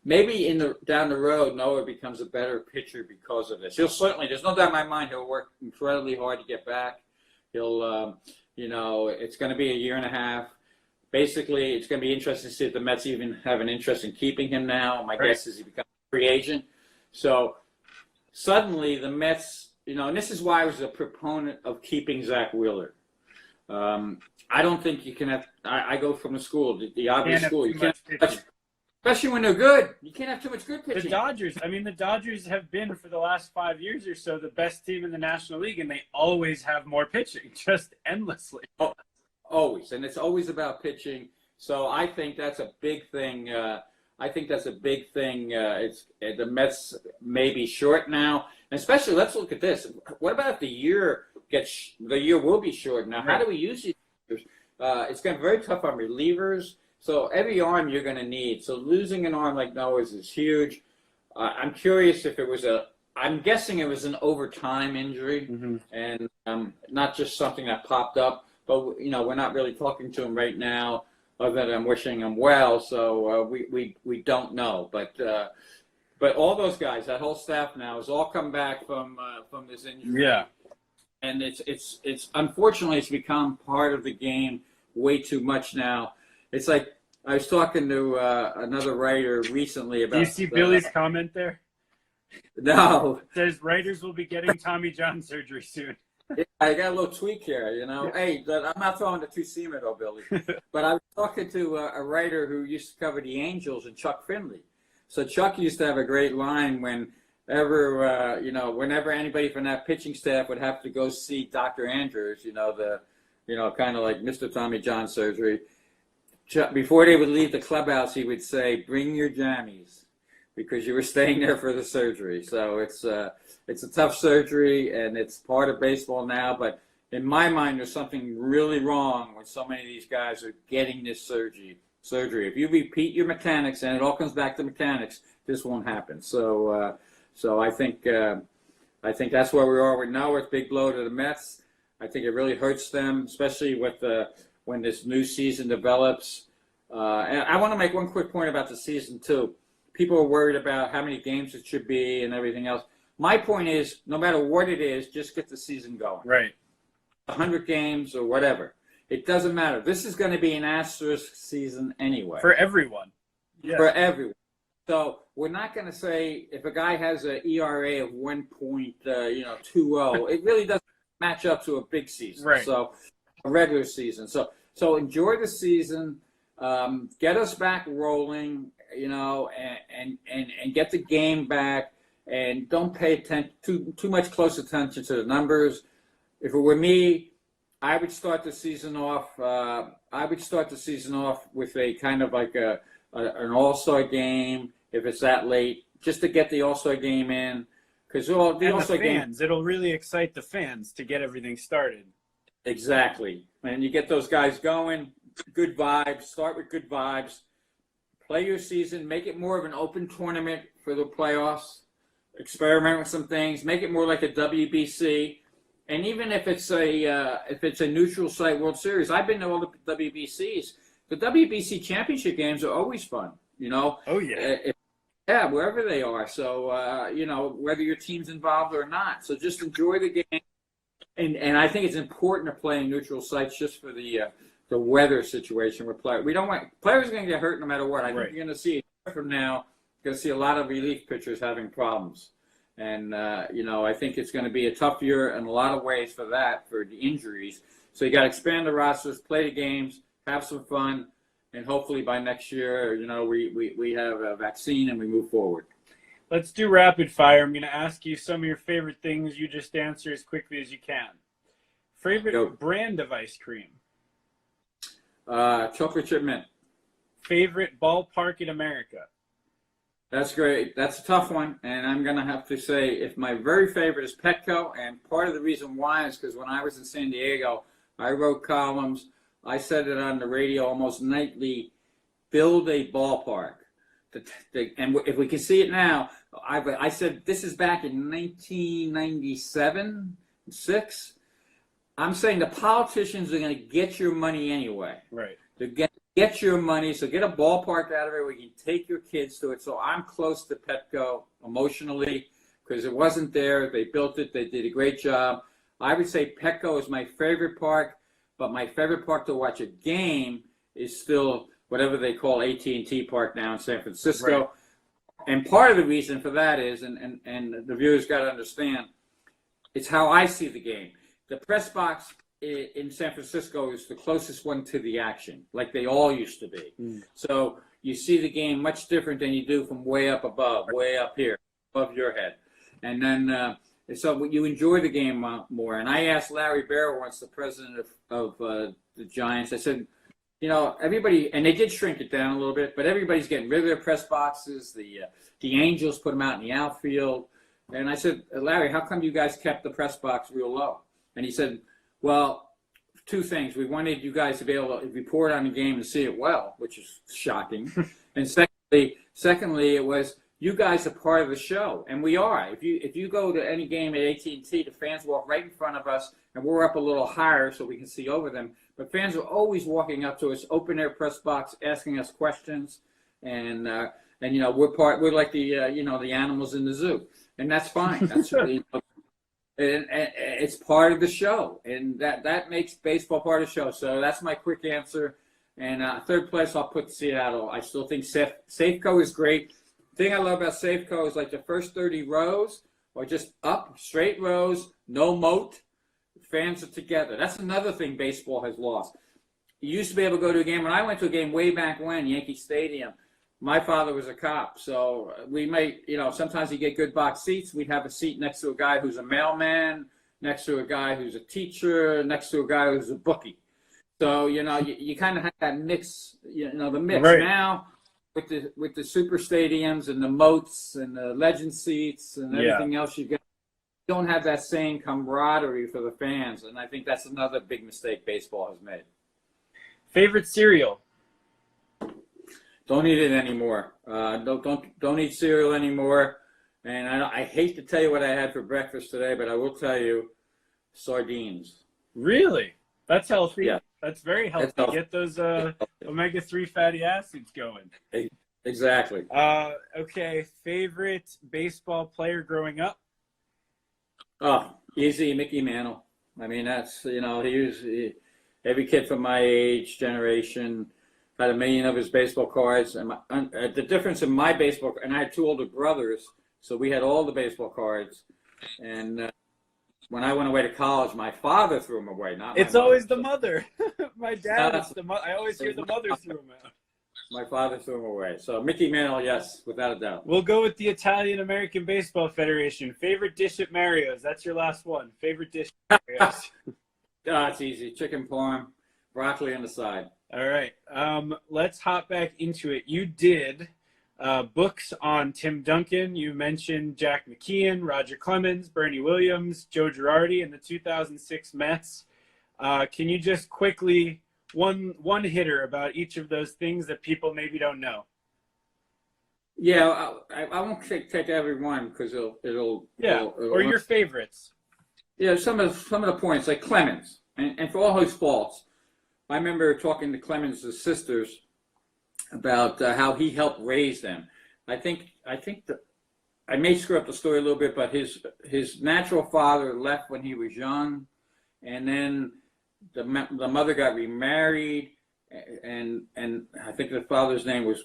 Speaker 2: maybe down the road, Noah becomes a better pitcher because of this. He'll certainly, there's no doubt in my mind, he'll work incredibly hard to get back. He'll, it's going to be a year and a half. Basically, it's going to be interesting to see if the Mets even have an interest in keeping him now. My guess is he becomes a free agent. So suddenly the Mets, and this is why I was a proponent of keeping Zach Wheeler. I don't think you can have. I go from the school, the obvious school. You can't, especially when they're good. You can't have too much good pitching.
Speaker 1: The Dodgers have been for the last 5 years or so the best team in the National League, and they always have more pitching, just endlessly.
Speaker 2: Oh, always, and it's always about pitching. So I think that's a big thing. It's the Mets may be short now, and especially let's look at this. What about if the year will be short now? How do we use these? It's going to be very tough on relievers. So every arm you're going to need. So losing an arm like Noah's is huge. I'm curious if I'm guessing it was an overtime injury, and not just something that popped up. But we're not really talking to him right now, other than wishing him well. So we don't know. But all those guys, that whole staff now, has all come back from this injury.
Speaker 1: Yeah.
Speaker 2: And it's unfortunately it's become part of the game way too much now. It's like I was talking to another writer recently about.
Speaker 1: Do you see Billy's comment there?
Speaker 2: No.
Speaker 1: It says writers will be getting Tommy John surgery soon.
Speaker 2: Yeah, I got a little tweak here, Hey, I'm not throwing the two-seamer though, Billy. But I was talking to a writer who used to cover the Angels, and Chuck Finley. So Chuck used to have a great line whenever anybody from that pitching staff would have to go see Dr. Andrews, kind of like Mr. Tommy John surgery. Before they would leave the clubhouse, he would say, "Bring your jammies," because you were staying there for the surgery. So it's a tough surgery, and it's part of baseball now. But in my mind, there's something really wrong when so many of these guys are getting this surgery. If you repeat your mechanics, and it all comes back to mechanics, this won't happen. So I think that's where we are now. It's a big blow to the Mets. I think it really hurts them, especially when this new season develops. And I want to make one quick point about the season too. People are worried about how many games it should be and everything else. My point is, no matter what it is, just get the season going.
Speaker 1: Right.
Speaker 2: 100 games or whatever. It doesn't matter. This is going to be an asterisk season anyway.
Speaker 1: For everyone.
Speaker 2: Yeah. For everyone. So we're not going to say if a guy has an ERA of 1.20, it really doesn't match up to a big season.
Speaker 1: Right.
Speaker 2: So a regular season. So enjoy the season. Get us back rolling, and get the game back, and don't pay too much close attention to the numbers. If it were me, I would start the season off. With a kind of like an all-star game if it's that late, just to get the all-star game in, because the all-star
Speaker 1: fans, it'll really excite the fans to get everything started.
Speaker 2: Exactly, and you get those guys going. Good vibes. Start with good vibes. Play your season. Make it more of an open tournament for the playoffs. Experiment with some things. Make it more like a WBC. And even if it's a neutral site World Series, I've been to all the WBCs. The WBC championship games are always fun.
Speaker 1: Oh yeah.
Speaker 2: Wherever they are. So whether your team's involved or not. So just enjoy the game. And I think it's important to play in neutral sites just for the weather situation with players. We don't want players are going to get hurt no matter what. I think you're going to see from now. You're going to see a lot of relief pitchers having problems. And, I think it's going to be a tough year in a lot of ways for the injuries. So you got to expand the rosters, play the games, have some fun, and hopefully by next year, we have a vaccine and we move forward.
Speaker 1: Let's do rapid fire. I'm going to ask you some of your favorite things. You just answer as quickly as you can. Favorite brand of ice cream?
Speaker 2: Chocolate chip mint.
Speaker 1: Favorite ballpark in America?
Speaker 2: That's great. That's a tough one, and I'm going to have to say if my very favorite is Petco, and part of the reason why is because when I was in San Diego, I wrote columns. I said it on the radio almost nightly, build a ballpark. And if we can see it now, I said this is back in 1997, 6. I'm saying the politicians are going to get your money anyway.
Speaker 1: Right.
Speaker 2: They're going to get your money, so get a ballpark out of it where you can take your kids to it. So I'm close to Petco emotionally because it wasn't there. They built it. They did a great job. I would say Petco is my favorite park, but my favorite park to watch a game is still whatever they call AT&T Park now in San Francisco.
Speaker 1: Right.
Speaker 2: And part of the reason for that is, and the viewers got to understand, it's how I see the game. The press box in San Francisco is the closest one to the action, like they all used to be. So you see the game much different than you do from way up above, way up here, above your head. And then, so you enjoy the game more. And I asked Larry Barrow once, the president of the Giants, I said, everybody, and they did shrink it down a little bit, but everybody's getting rid of their press boxes. The Angels put them out in the outfield. And I said, Larry, how come you guys kept the press box real low? And he said, well, two things. We wanted you guys to be able to report on the game and see it well, which is shocking. And secondly, it was you guys are part of the show, and we are. If you go to any game at AT&T, the fans walk right in front of us, and we're up a little higher so we can see over them. But fans are always walking up to us, open their press box, asking us questions, and we're like the the animals in the zoo, and that's fine. That's and it's part of the show, and that makes baseball part of the show. So that's my quick answer. And third place, I'll put Seattle. I still think Safeco is great. The thing I love about Safeco is like the first 30 rows are just up, straight rows, no moat. Fans are together. That's another thing baseball has lost. You used to be able to go to a game. When I went to a game way back when, Yankee Stadium, my father was a cop. So we might, sometimes you get good box seats. We'd have a seat next to a guy who's a mailman, next to a guy who's a teacher, next to a guy who's a bookie. So, you kind of have that mix, the mix.
Speaker 1: Right.
Speaker 2: Now, with the super stadiums and the moats and the legend seats and everything else you don't have that same camaraderie for the fans. And I think that's another big mistake baseball has made.
Speaker 1: Favorite cereal?
Speaker 2: Don't eat it anymore. Don't eat cereal anymore. And I hate to tell you what I had for breakfast today, but I will tell you, sardines.
Speaker 1: Really? That's healthy.
Speaker 2: Yeah.
Speaker 1: That's very healthy. Get those omega-3 fatty acids going.
Speaker 2: Exactly.
Speaker 1: Okay. Favorite baseball player growing up?
Speaker 2: Oh, easy, Mickey Mantle. I mean, that's, every kid from my age, generation, had 1 million of his baseball cards. And the difference in my baseball, and I had 2 older brothers, so we had all the baseball cards. And when I went away to college, my father threw them away, not my
Speaker 1: It's
Speaker 2: mother.
Speaker 1: always the mother. My dad is the mother. I always hear the mother threw them out.
Speaker 2: My father threw them away. So Mickey Mantle, yes, without a doubt.
Speaker 1: We'll go with the Italian American Baseball Federation. Favorite dish at Mario's? That's your last one. Favorite dish at Mario's?
Speaker 2: It's easy. Chicken parm, broccoli on the side.
Speaker 1: All right. Let's hop back into it. You did books on Tim Duncan. You mentioned Jack McKeon, Roger Clemens, Bernie Williams, Joe Girardi, and the 2006 Mets. Can you just quickly one hitter about each of those things that people maybe don't know?
Speaker 2: Yeah, I won't take every one because it'll
Speaker 1: or your favorites.
Speaker 2: Yeah, some of the points, like Clemens, and for all his faults, I remember talking to Clemens' sisters about how he helped raise them. I think that I may screw up the story a little bit, but his natural father left when he was young, and then the mother got remarried, and I think the father's name was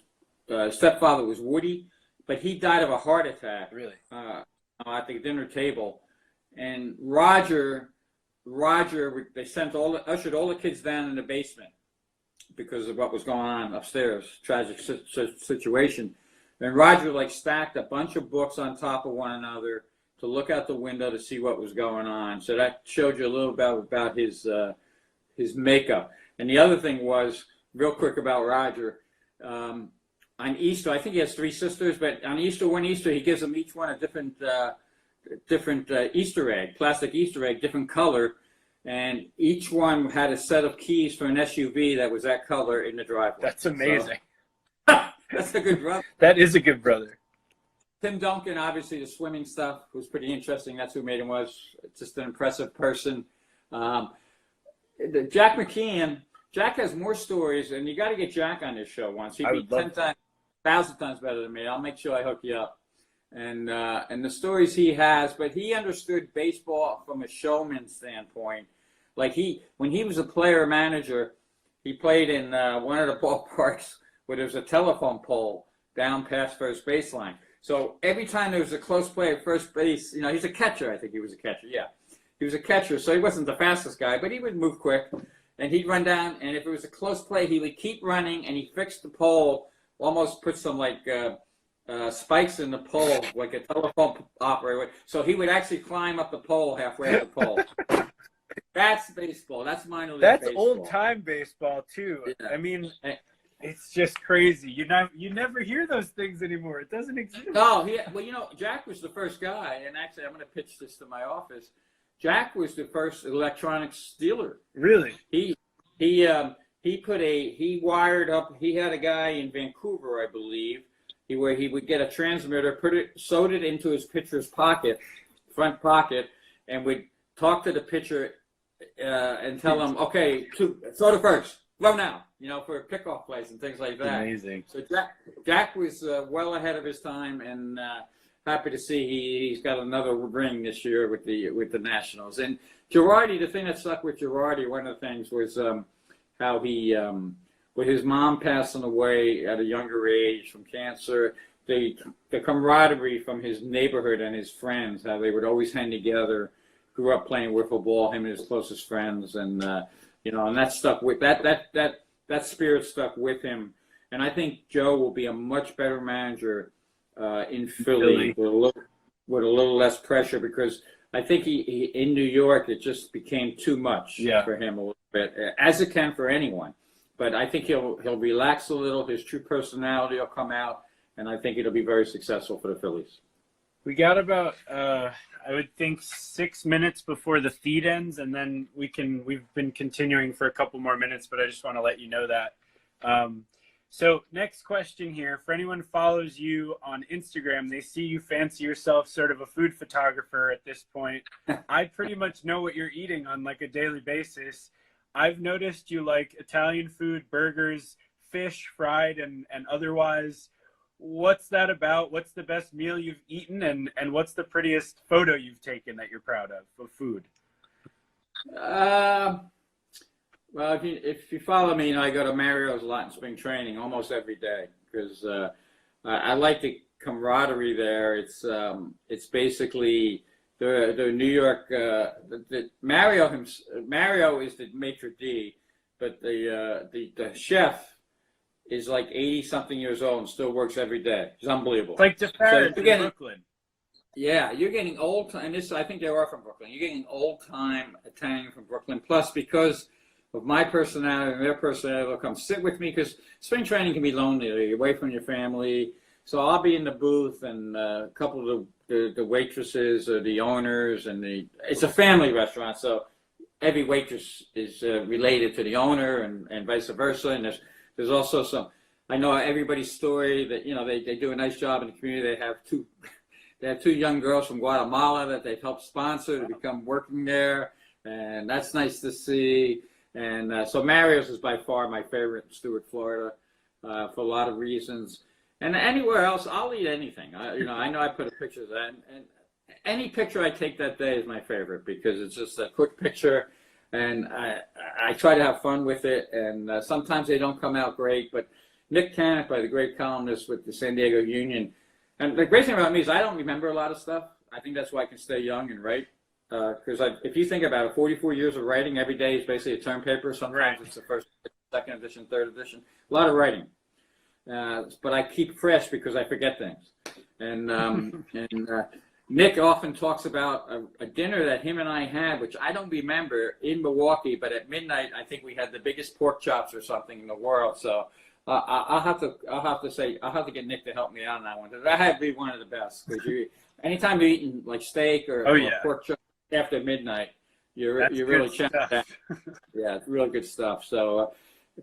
Speaker 2: stepfather was Woody, but he died of a heart attack.
Speaker 1: Really?
Speaker 2: At the dinner table, and Roger, they ushered all the kids down in the basement because of what was going on upstairs, tragic situation. And Roger stacked a bunch of books on top of one another to look out the window to see what was going on. So that showed you a little bit about his makeup. And the other thing was, real quick about Roger, on Easter, I think he has 3 sisters, but on one Easter, he gives them each one a different Easter egg, plastic Easter egg, different color, and each one had a set of keys for an SUV that was that color in the driveway.
Speaker 1: That's amazing.
Speaker 2: So, that's a good brother.
Speaker 1: That is a good brother.
Speaker 2: Tim Duncan, obviously, the swimming stuff was pretty interesting. That's who made him was. Just an impressive person. Jack McKeon, Jack has more stories, and you got to get Jack on this show once. He'd be 1,000 times better than me. I'll make sure I hook you up. And the stories he has, but he understood baseball from a showman standpoint. When he was a player manager, he played in one of the ballparks where there was a telephone pole down past first baseline. So every time there was a close play at first base, he's a catcher. I think he was a catcher. Yeah, he was a catcher, so he wasn't the fastest guy, but he would move quick, and he'd run down. And if it was a close play, he would keep running, and he fixed the pole, almost put some spikes in the pole, like a telephone operator. So he would actually climb up the pole halfway up the pole. That's baseball. That's minor league baseball.
Speaker 1: That's old-time baseball, too. Yeah. I mean, it's just crazy. You never hear those things anymore. It doesn't exist.
Speaker 2: No, Jack was the first guy, and actually I'm going to pitch this to my office. Jack was the first electronics dealer.
Speaker 1: Really?
Speaker 2: He wired up, he had a guy in Vancouver, I believe, where he would get a transmitter, sewed it into his pitcher's front pocket, and would talk to the pitcher and tell him, okay, throw to first, throw now, for pickoff plays and things like that.
Speaker 1: Amazing.
Speaker 2: So Jack was well ahead of his time, and happy to see he's got another ring this year with the Nationals. And Girardi, the thing that stuck with Girardi, one of the things was how he, with his mom passing away at a younger age from cancer, the camaraderie from his neighborhood and his friends, how they would always hang together, grew up playing wiffle ball, him and his closest friends, and and that stuck with that spirit stuck with him. And I think Joe will be a much better manager in Philly with a little less pressure, because I think he in New York it just became too much for him a little bit, as it can for anyone. But I think he'll relax a little. His true personality will come out, and I think it'll be very successful for the Phillies.
Speaker 1: We got about I would think 6 minutes before the feed ends, and then we've been continuing for a couple more minutes, but I just want to let you know that. So next question here, for anyone who follows you on Instagram, they see you fancy yourself sort of a food photographer at this point. I pretty much know what you're eating on like a daily basis. I've noticed you like Italian food, burgers, fish, fried and otherwise. What's that about? What's the best meal you've eaten, and what's the prettiest photo you've taken that you're proud of food?
Speaker 2: Well, if you follow me, I go to Mario's a lot in spring training almost every day, because I like the camaraderie there. It's basically the New York. Mario is the maitre d', but the chef is like 80-something years old and still works every day. It's unbelievable.
Speaker 1: It's like DeFarris in Brooklyn.
Speaker 2: Yeah, you're getting old time, and I think they are from Brooklyn. You're getting old time Italian from Brooklyn. Plus, because of my personality and their personality, they'll come sit with me, because spring training can be lonely. You're away from your family. So I'll be in the booth, and a couple of the waitresses or the owners, and it's a family restaurant, so every waitress is related to the owner, and vice versa. And there's also some, I know everybody's story that, they do a nice job in the community. They have two young girls from Guatemala that they've helped sponsor to become working there, and that's nice to see. And so Mario's is by far my favorite in Stuart, Florida, for a lot of reasons. And anywhere else, I'll eat anything. I know I put a picture of that, and any picture I take that day is my favorite, because it's just a quick picture, and I try to have fun with it. And sometimes they don't come out great, but Nick Cannon, the great columnist with the San Diego Union, and the great thing about me is I don't remember a lot of stuff. I think that's why I can stay young and write. Because if you think about it, 44 years of writing, every day is basically a term paper. Sometimes it's the first, second edition, third edition. A lot of writing. But I keep fresh because I forget things. And Nick often talks about a dinner that him and I had, which I don't remember, in Milwaukee, but at midnight I think we had the biggest pork chops or something in the world. So I'll have to get Nick to help me out on that one. That had to be one of the best. Because anytime you're eating like steak or pork chops after midnight, you're really checking that. Yeah, it's really good stuff. So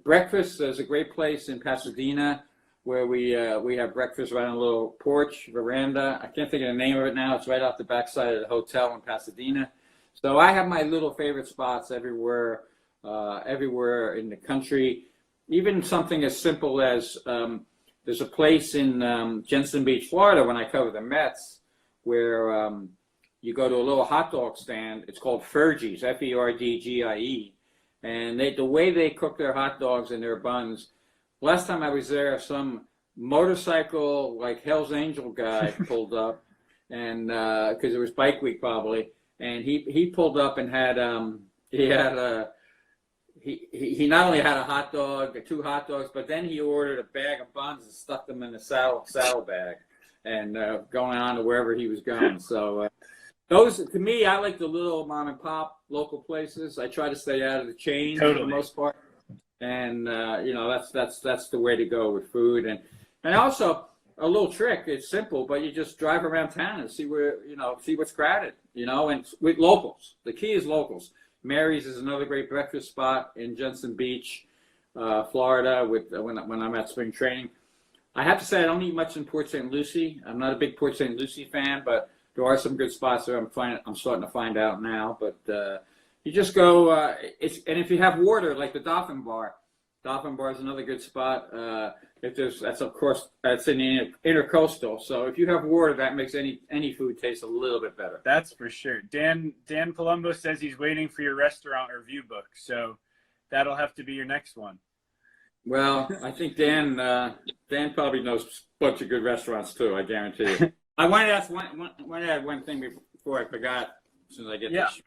Speaker 2: breakfast, there's a great place in Pasadena where we have breakfast right on a little porch, veranda. I can't think of the name of it now. It's right off the backside of the hotel in Pasadena. So I have my little favorite spots everywhere in the country. Even something as simple as there's a place in Jensen Beach, Florida, when I cover the Mets, where you go to a little hot dog stand. It's called Fergie's, Ferdgie. And the way they cook their hot dogs and their buns, last time I was there, some motorcycle, like Hell's Angel guy pulled up, and because it was Bike Week probably, and he pulled up and had he not only had a hot dog, two hot dogs, but then he ordered a bag of buns and stuck them in the saddle bag, and going on to wherever he was going. So those, to me, I like the little mom and pop local places. I try to stay out of the chain for the most part. And that's the way to go with food, and also a little trick. It's simple, but you just drive around town and see what's crowded, and with locals. The key is locals. Mary's is another great breakfast spot in Jensen Beach, Florida. When I'm at spring training, I have to say I don't eat much in Port St. Lucie. I'm not a big Port St. Lucie fan, but there are some good spots there. I'm starting to find out now, but. You just go, and if you have water, like the Dolphin Bar is another good spot. That's in the intercoastal. So if you have water, that makes any food taste a little bit better.
Speaker 1: That's for sure. Dan Palumbo says he's waiting for your restaurant review book, so that'll have to be your next one.
Speaker 2: Well, I think Dan probably knows a bunch of good restaurants too. I guarantee you. I wanted to ask one thing before I forgot. as soon as I get
Speaker 1: Yeah.
Speaker 2: this.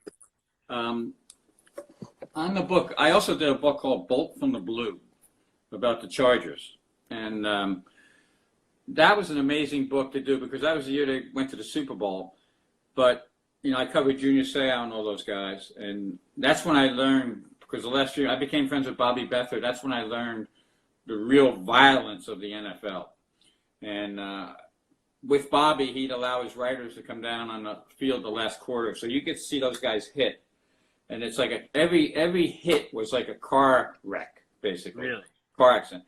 Speaker 2: On the book, I also did a book called Bolt from the Blue about the Chargers. And that was an amazing book to do because that was the year they went to the Super Bowl. But, I covered Junior Seau and all those guys. And that's when I learned, because the last year I became friends with Bobby Beathard. That's when I learned the real violence of the NFL. And with Bobby, he'd allow his writers to come down on the field the last quarter. So you get to see those guys hit. And it's like every hit was like a car wreck, basically.
Speaker 1: Really?
Speaker 2: Car accident.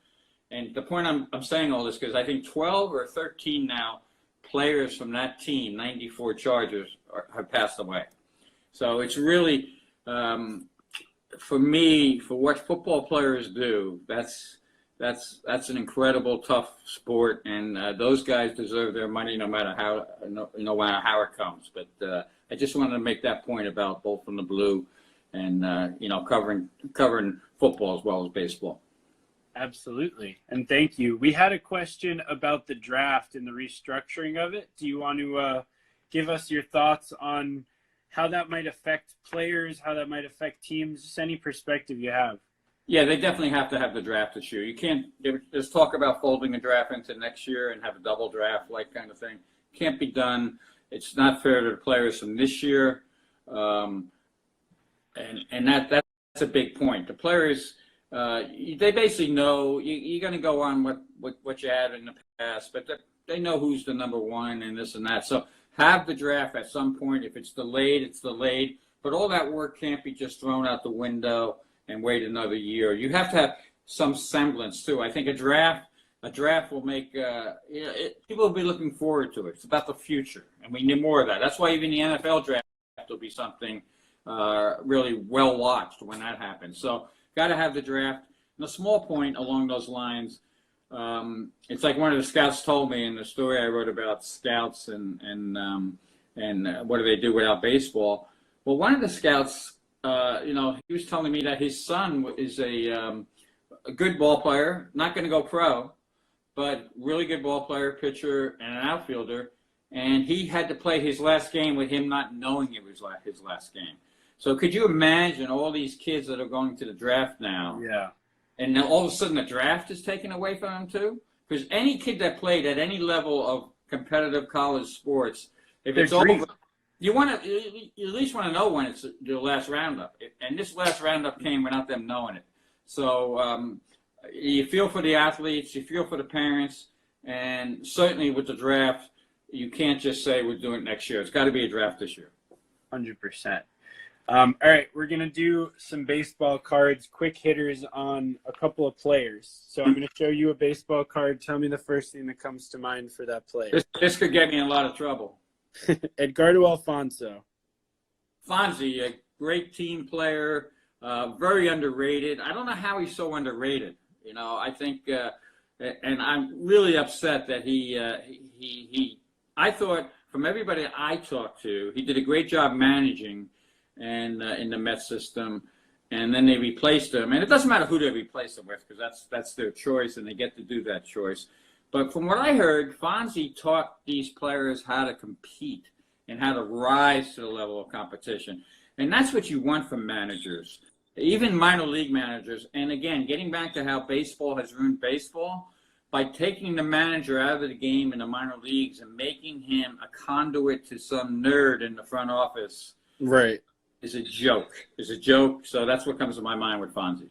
Speaker 2: And the point I'm saying all this because I think 12 or 13 now players from that team, 94 Chargers, have passed away. So it's really, for me, for what football players do, that's an incredible, tough sport, and those guys deserve their money no matter how it comes. But I just wanted to make that point about Bolt from the Blue, and covering football as well as baseball.
Speaker 1: Absolutely. And thank you. We had a question about the draft and the restructuring of it. Do you want to give us your thoughts on how that might affect players, how that might affect teams, just any perspective you have?
Speaker 2: Yeah, they definitely have to have the draft this year. You can't – there's talk about folding a draft into next year and have a double draft like kind of thing. Can't be done. It's not fair to the players from this year. And that's a big point. The players – they basically know you're going to go on what you had in the past, but they know who's the number one and this and that. So have the draft at some point. If it's delayed, it's delayed. But all that work can't be just thrown out the window and wait another year. You have to have some semblance too. I think a draft will make people will be looking forward to it. It's about the future, and we need more of that. That's why even the NFL draft will be something really well watched when that happens. So. Got to have the draft. And a small point along those lines, it's like one of the scouts told me in the story I wrote about scouts and what do they do without baseball. Well, one of the scouts, he was telling me that his son is a good ball player, not going to go pro, but really good ball player, pitcher, and an outfielder. And he had to play his last game with him not knowing it was his last game. So could you imagine all these kids that are going to the draft now?
Speaker 1: Yeah.
Speaker 2: And then all of a sudden the draft is taken away from them too? Because any kid that played at any level of competitive college sports, if it's over, you at least want to know when it's your last roundup. And this last roundup came without them knowing it. So you feel for the athletes, you feel for the parents, and certainly with the draft, you can't just say we're doing it next year. It's got to be a draft this year.
Speaker 1: 100%. All right, we're going to do some baseball cards, quick hitters on a couple of players. So I'm going to show you a baseball card. Tell me the first thing that comes to mind for that player.
Speaker 2: This could get me in a lot of trouble.
Speaker 1: Edgardo Alfonso.
Speaker 2: Fonzie, a great team player, very underrated. I don't know how he's so underrated. I think, and I'm really upset that I thought from everybody I talked to, he did a great job managing and in the Mets system, and then they replaced him. And it doesn't matter who they replace him with because that's their choice, and they get to do that choice. But from what I heard, Fonzie taught these players how to compete and how to rise to the level of competition. And that's what you want from managers, even minor league managers. And again, getting back to how baseball has ruined baseball, by taking the manager out of the game in the minor leagues and making him a conduit to some nerd in the front office.
Speaker 1: Right.
Speaker 2: Is a joke. Is a joke. So that's what comes to my mind with Fonzie.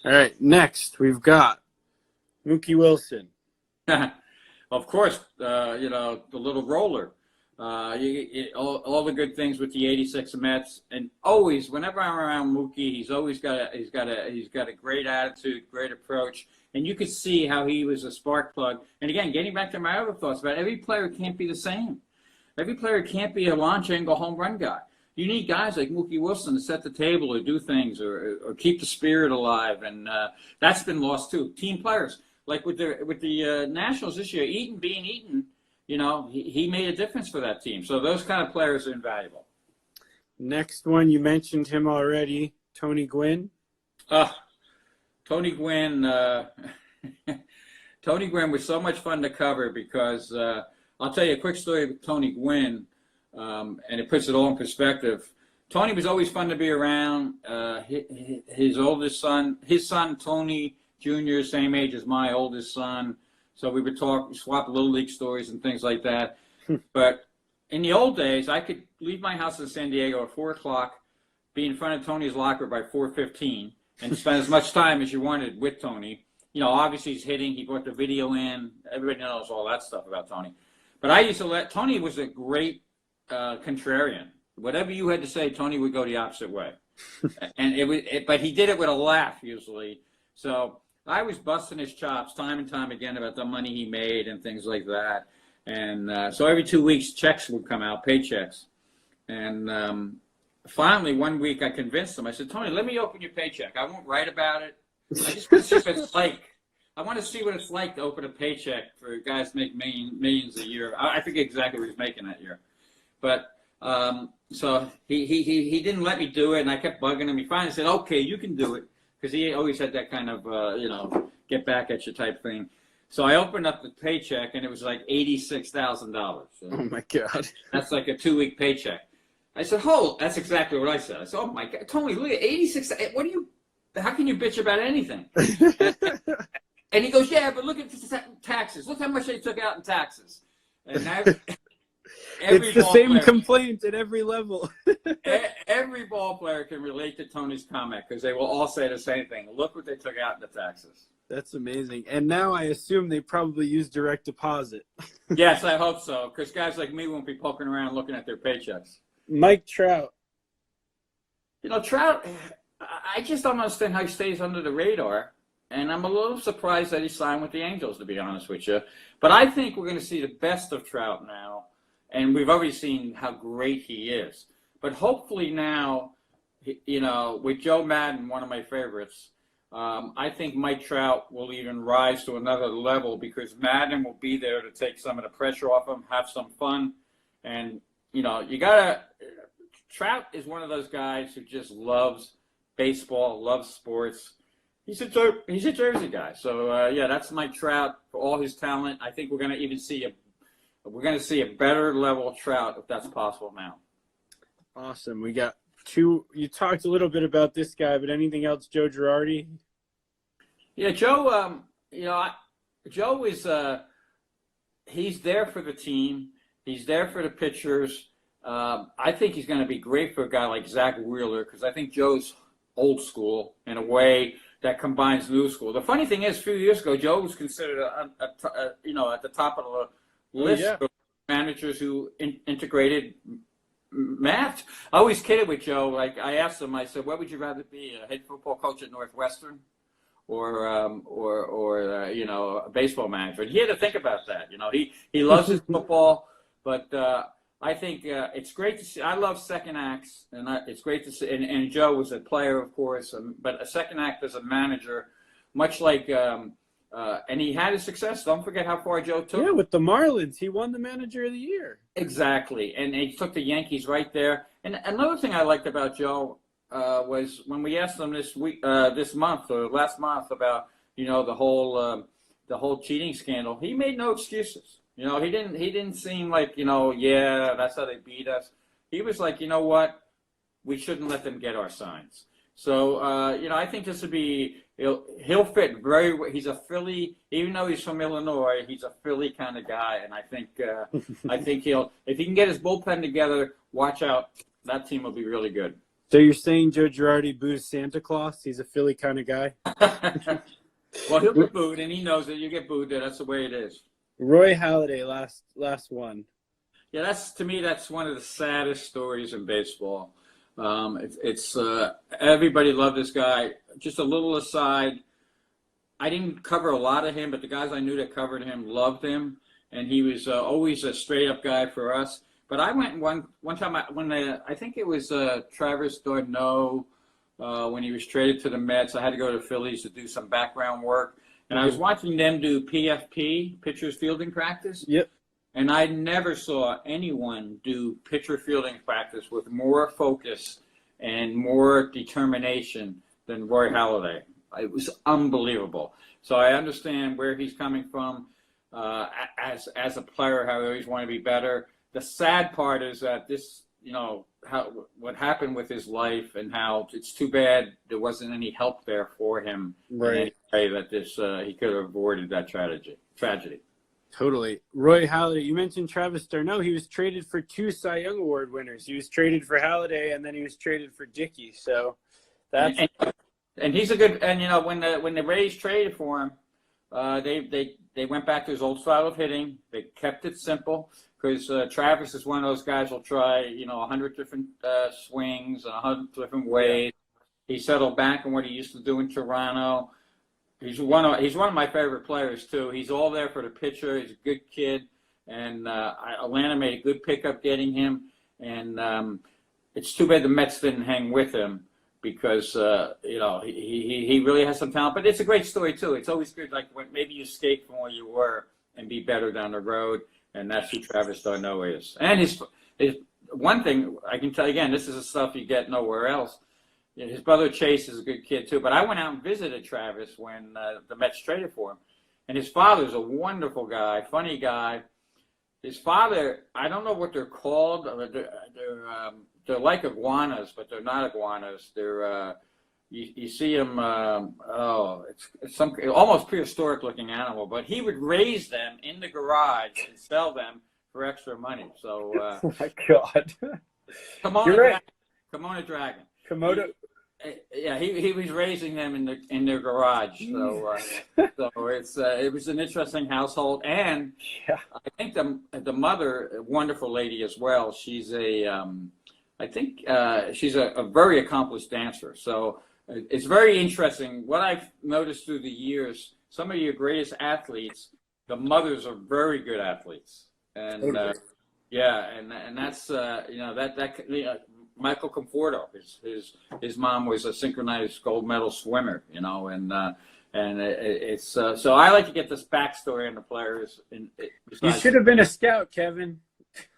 Speaker 1: All right. Next, we've got Mookie Wilson.
Speaker 2: Of course, the little roller. All the good things with the '86 Mets, and always, whenever I'm around Mookie, he's got a great attitude, great approach, and you could see how he was a spark plug. And again, getting back to my other thoughts about every player can't be the same. Every player can't be a launch angle home run guy. You need guys like Mookie Wilson to set the table or do things or keep the spirit alive, and that's been lost too. Team players, like with the Nationals this year, being Eaton, he made a difference for that team. So those kind of players are invaluable.
Speaker 1: Next one, you mentioned him already, Tony Gwynn.
Speaker 2: Tony Gwynn. Tony Gwynn was so much fun to cover because I'll tell you a quick story of Tony Gwynn. and it puts it all in perspective. Tony was always fun to be around. His oldest son, his son Tony Jr., same age as my oldest son. So we would swap little league stories and things like that. But in the old days, I could leave my house in San Diego at 4 o'clock, be in front of Tony's locker by 4:15, and spend as much time as you wanted with Tony. You know, obviously he's hitting. He brought the video in. Everybody knows all that stuff about Tony. But I used to Tony was a great contrarian. Whatever you had to say, Tony would go the opposite way. And but he did it with a laugh usually. So I was busting his chops time and time again about the money he made and things like that. And so every 2 weeks, checks would come out, paychecks. And finally, one week I convinced him. I said, Tony, let me open your paycheck. I won't write about it. I just want to see what it's like. I want to see what it's like to open a paycheck for guys to make millions a year. I forget exactly what he's making that year. But so he didn't let me do it, and I kept bugging him. He finally said, okay, you can do it, because he always had that kind of, get back at you type thing. So I opened up the paycheck, and it was like $86,000. So
Speaker 1: Oh, my God.
Speaker 2: that's like a 2-week paycheck. I said, that's exactly what I said. I said, oh, my God, Tony, look at 86. How can you bitch about anything? And he goes, yeah, but look at the taxes. Look how much they took out in taxes. And
Speaker 1: It's the same complaint at every level.
Speaker 2: Every ball player can relate to Tony's comment, because they will all say the same thing. Look what they took out in the taxes.
Speaker 1: That's amazing. And now I assume they probably use direct deposit.
Speaker 2: Yes, I hope so, because guys like me won't be poking around looking at their paychecks.
Speaker 1: Mike Trout.
Speaker 2: Trout, I just don't understand how he stays under the radar. And I'm a little surprised that he signed with the Angels, to be honest with you. But I think we're going to see the best of Trout now. And we've already seen how great he is. But hopefully now, with Joe Madden, one of my favorites, I think Mike Trout will even rise to another level, because Madden will be there to take some of the pressure off him, have some fun. And, Trout is one of those guys who just loves baseball, loves sports. He's a Jersey guy. So, that's Mike Trout for all his talent. I think we're going to even see a better level of Trout, if that's possible now.
Speaker 1: Awesome. We got two. You talked a little bit about this guy, but anything else, Joe Girardi?
Speaker 2: Yeah, Joe. Joe is. He's there for the team. He's there for the pitchers. I think he's going to be great for a guy like Zach Wheeler, because I think Joe's old school in a way that combines new school. The funny thing is, a few years ago, Joe was considered at the top of the list of managers who integrated math. I always kidded with Joe. Like, I asked him, I said, what would you rather be, a head football coach at Northwestern or a baseball manager? And he had to think about that. He loves his football, but I think it's great to see. I love second acts, and it's great to see. And Joe was a player, of course, but a second act as a manager, much like and he had his success. Don't forget how far Joe took.
Speaker 1: Yeah, with the Marlins, he won the Manager of the Year.
Speaker 2: Exactly, and he took the Yankees right there. And another thing I liked about Joe was when we asked him this month or last month about the whole cheating scandal. He made no excuses. He didn't seem like that's how they beat us. He was like, you know what, we shouldn't let them get our signs. So I think this would be. He'll fit very well. He's a Philly, even though he's from Illinois, he's a Philly kind of guy. And I think if he can get his bullpen together, watch out, that team will be really good.
Speaker 1: So you're saying Joe Girardi boos Santa Claus? He's a Philly kind of guy?
Speaker 2: Well, he'll get booed, and he knows that you get booed there. That's the way it is.
Speaker 1: Roy Halladay, last one.
Speaker 2: Yeah, to me, that's one of the saddest stories in baseball. It's everybody loved this guy. Just a little aside, I didn't cover a lot of him, but the guys I knew that covered him loved him, and he was always a straight up guy for us. But I went one time I think it was Travis d'Arnaud when he was traded to the Mets. I had to go to the Phillies to do some background work, and I was watching them do PFP, pitchers fielding practice.
Speaker 1: Yep.
Speaker 2: And I never saw anyone do pitcher fielding practice with more focus and more determination than Roy Halladay. It was unbelievable. So I understand where he's coming from as a player, how he always wanted to be better. the sad part is that this, what happened with his life, and how it's too bad there wasn't any help there for him.
Speaker 1: Right.
Speaker 2: In any way that he could have avoided that tragedy.
Speaker 1: Totally. Roy Halladay, you mentioned Travis d'Arnaud. He was traded for 2 Cy Young Award winners. He was traded for Halladay, and then he was traded for Dickey. So that's
Speaker 2: and he's a good. And when the Rays traded for him, they went back to his old style of hitting. They kept it simple, because Travis is one of those guys who'll try 100 different swings and 100 different ways. He settled back on what he used to do in Toronto. He's one of my favorite players too. He's all there for the pitcher. He's a good kid, and Atlanta made a good pickup getting him. And it's too bad the Mets didn't hang with him, because he really has some talent. But it's a great story too. It's always good, like when maybe you escape from where you were and be better down the road. And that's who Travis d'Arnaud is. And his one thing I can tell you, again, this is the stuff you get nowhere else. His brother Chase is a good kid too. But I went out and visited Travis when the Mets traded for him. And his father's a wonderful guy, funny guy. His father, I don't know what they're called. They're like iguanas, but they're not iguanas. They're you see them. It's some almost prehistoric looking animal, but he would raise them in the garage and sell them for extra money. So,
Speaker 1: oh my God,
Speaker 2: Kimono Dragon.
Speaker 1: Komodo.
Speaker 2: He was raising them in their garage. So it was an interesting household, and I think the mother, a wonderful lady as well. She's she's a very accomplished dancer. So it's very interesting. What I've noticed through the years, some of your greatest athletes, the mothers are very good athletes, and and that's Michael Conforto. His mom was a synchronized gold medal swimmer, and it's so I like to get this backstory on the players.
Speaker 1: You should have been a scout, Kevin.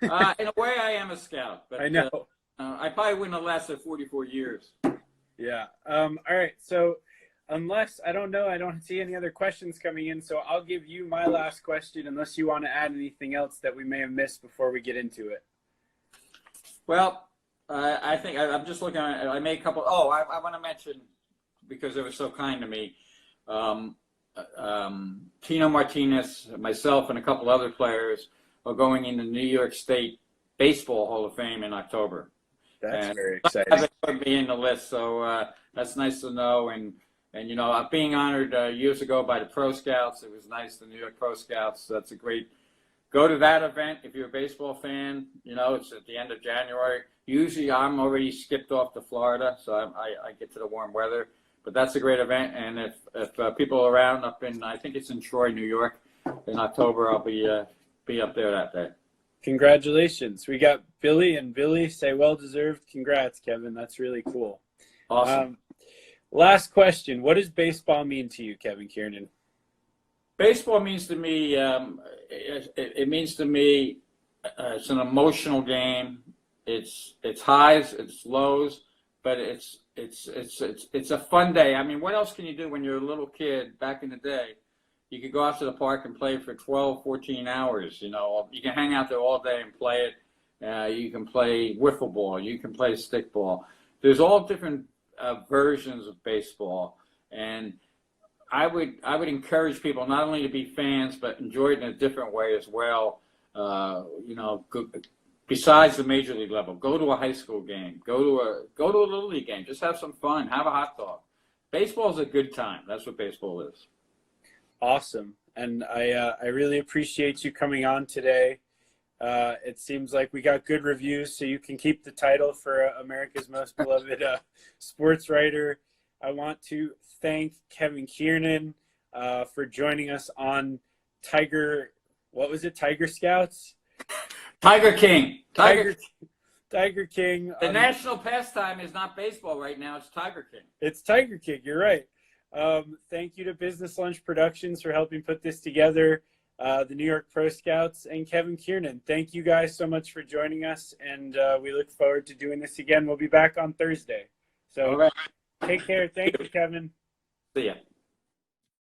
Speaker 2: In a way, I am a scout, but
Speaker 1: I know
Speaker 2: I probably wouldn't have lasted 44 years.
Speaker 1: Yeah. All right. So unless, I don't see any other questions coming in. So I'll give you my last question, unless you want to add anything else that we may have missed before we get into it.
Speaker 2: Well, I think I'm just looking at, I made a couple. Oh, I want to mention, because they were so kind to me, Tino Martinez, myself, and a couple other players are going into New York State Baseball Hall of Fame in October.
Speaker 1: That's very exciting.
Speaker 2: They put me in the list, so that's nice to know. And being honored years ago by the Pro Scouts. It was nice, the New York Pro Scouts. That's a great. Go to that event if you're a baseball fan. It's at the end of January. Usually, I'm already skipped off to Florida, so I get to the warm weather. But that's a great event. And if people are around up in, I think it's in Troy, New York, in October, I'll be up there that day.
Speaker 1: Congratulations. We got Billy, and Billy say well-deserved. Congrats, Kevin. That's really cool.
Speaker 2: Awesome.
Speaker 1: Last question. What does baseball mean to you, Kevin Kernan?
Speaker 2: Baseball means to me, it means to me, it's an emotional game. It's highs, it's lows, but it's a fun day. I mean, what else can you do when you're a little kid back in the day? You could go out to the park and play for 12, 14 hours. You can hang out there all day and play it. You can play wiffle ball. You can play stickball. There's all different versions of baseball, and I would encourage people not only to be fans, but enjoy it in a different way as well. Besides the major league level, go to a high school game, go to a little league game. Just have some fun, have a hot dog. Baseball is a good time. That's what baseball is.
Speaker 1: Awesome. And I really appreciate you coming on today. It seems like we got good reviews, so you can keep the title for America's most beloved sports writer. I want to thank Kevin Kernan for joining us on Tiger Scouts?
Speaker 2: Tiger King. Tiger
Speaker 1: King.
Speaker 2: The national pastime is not baseball right now. It's Tiger King.
Speaker 1: It's Tiger King. You're right. Thank you to Business Lunch Productions for helping put this together. The New York Pro Scouts, and Kevin Kernan. Thank you guys so much for joining us, and we look forward to doing this again. We'll be back on Thursday. So Take care. Thank you, Kevin.
Speaker 2: See ya.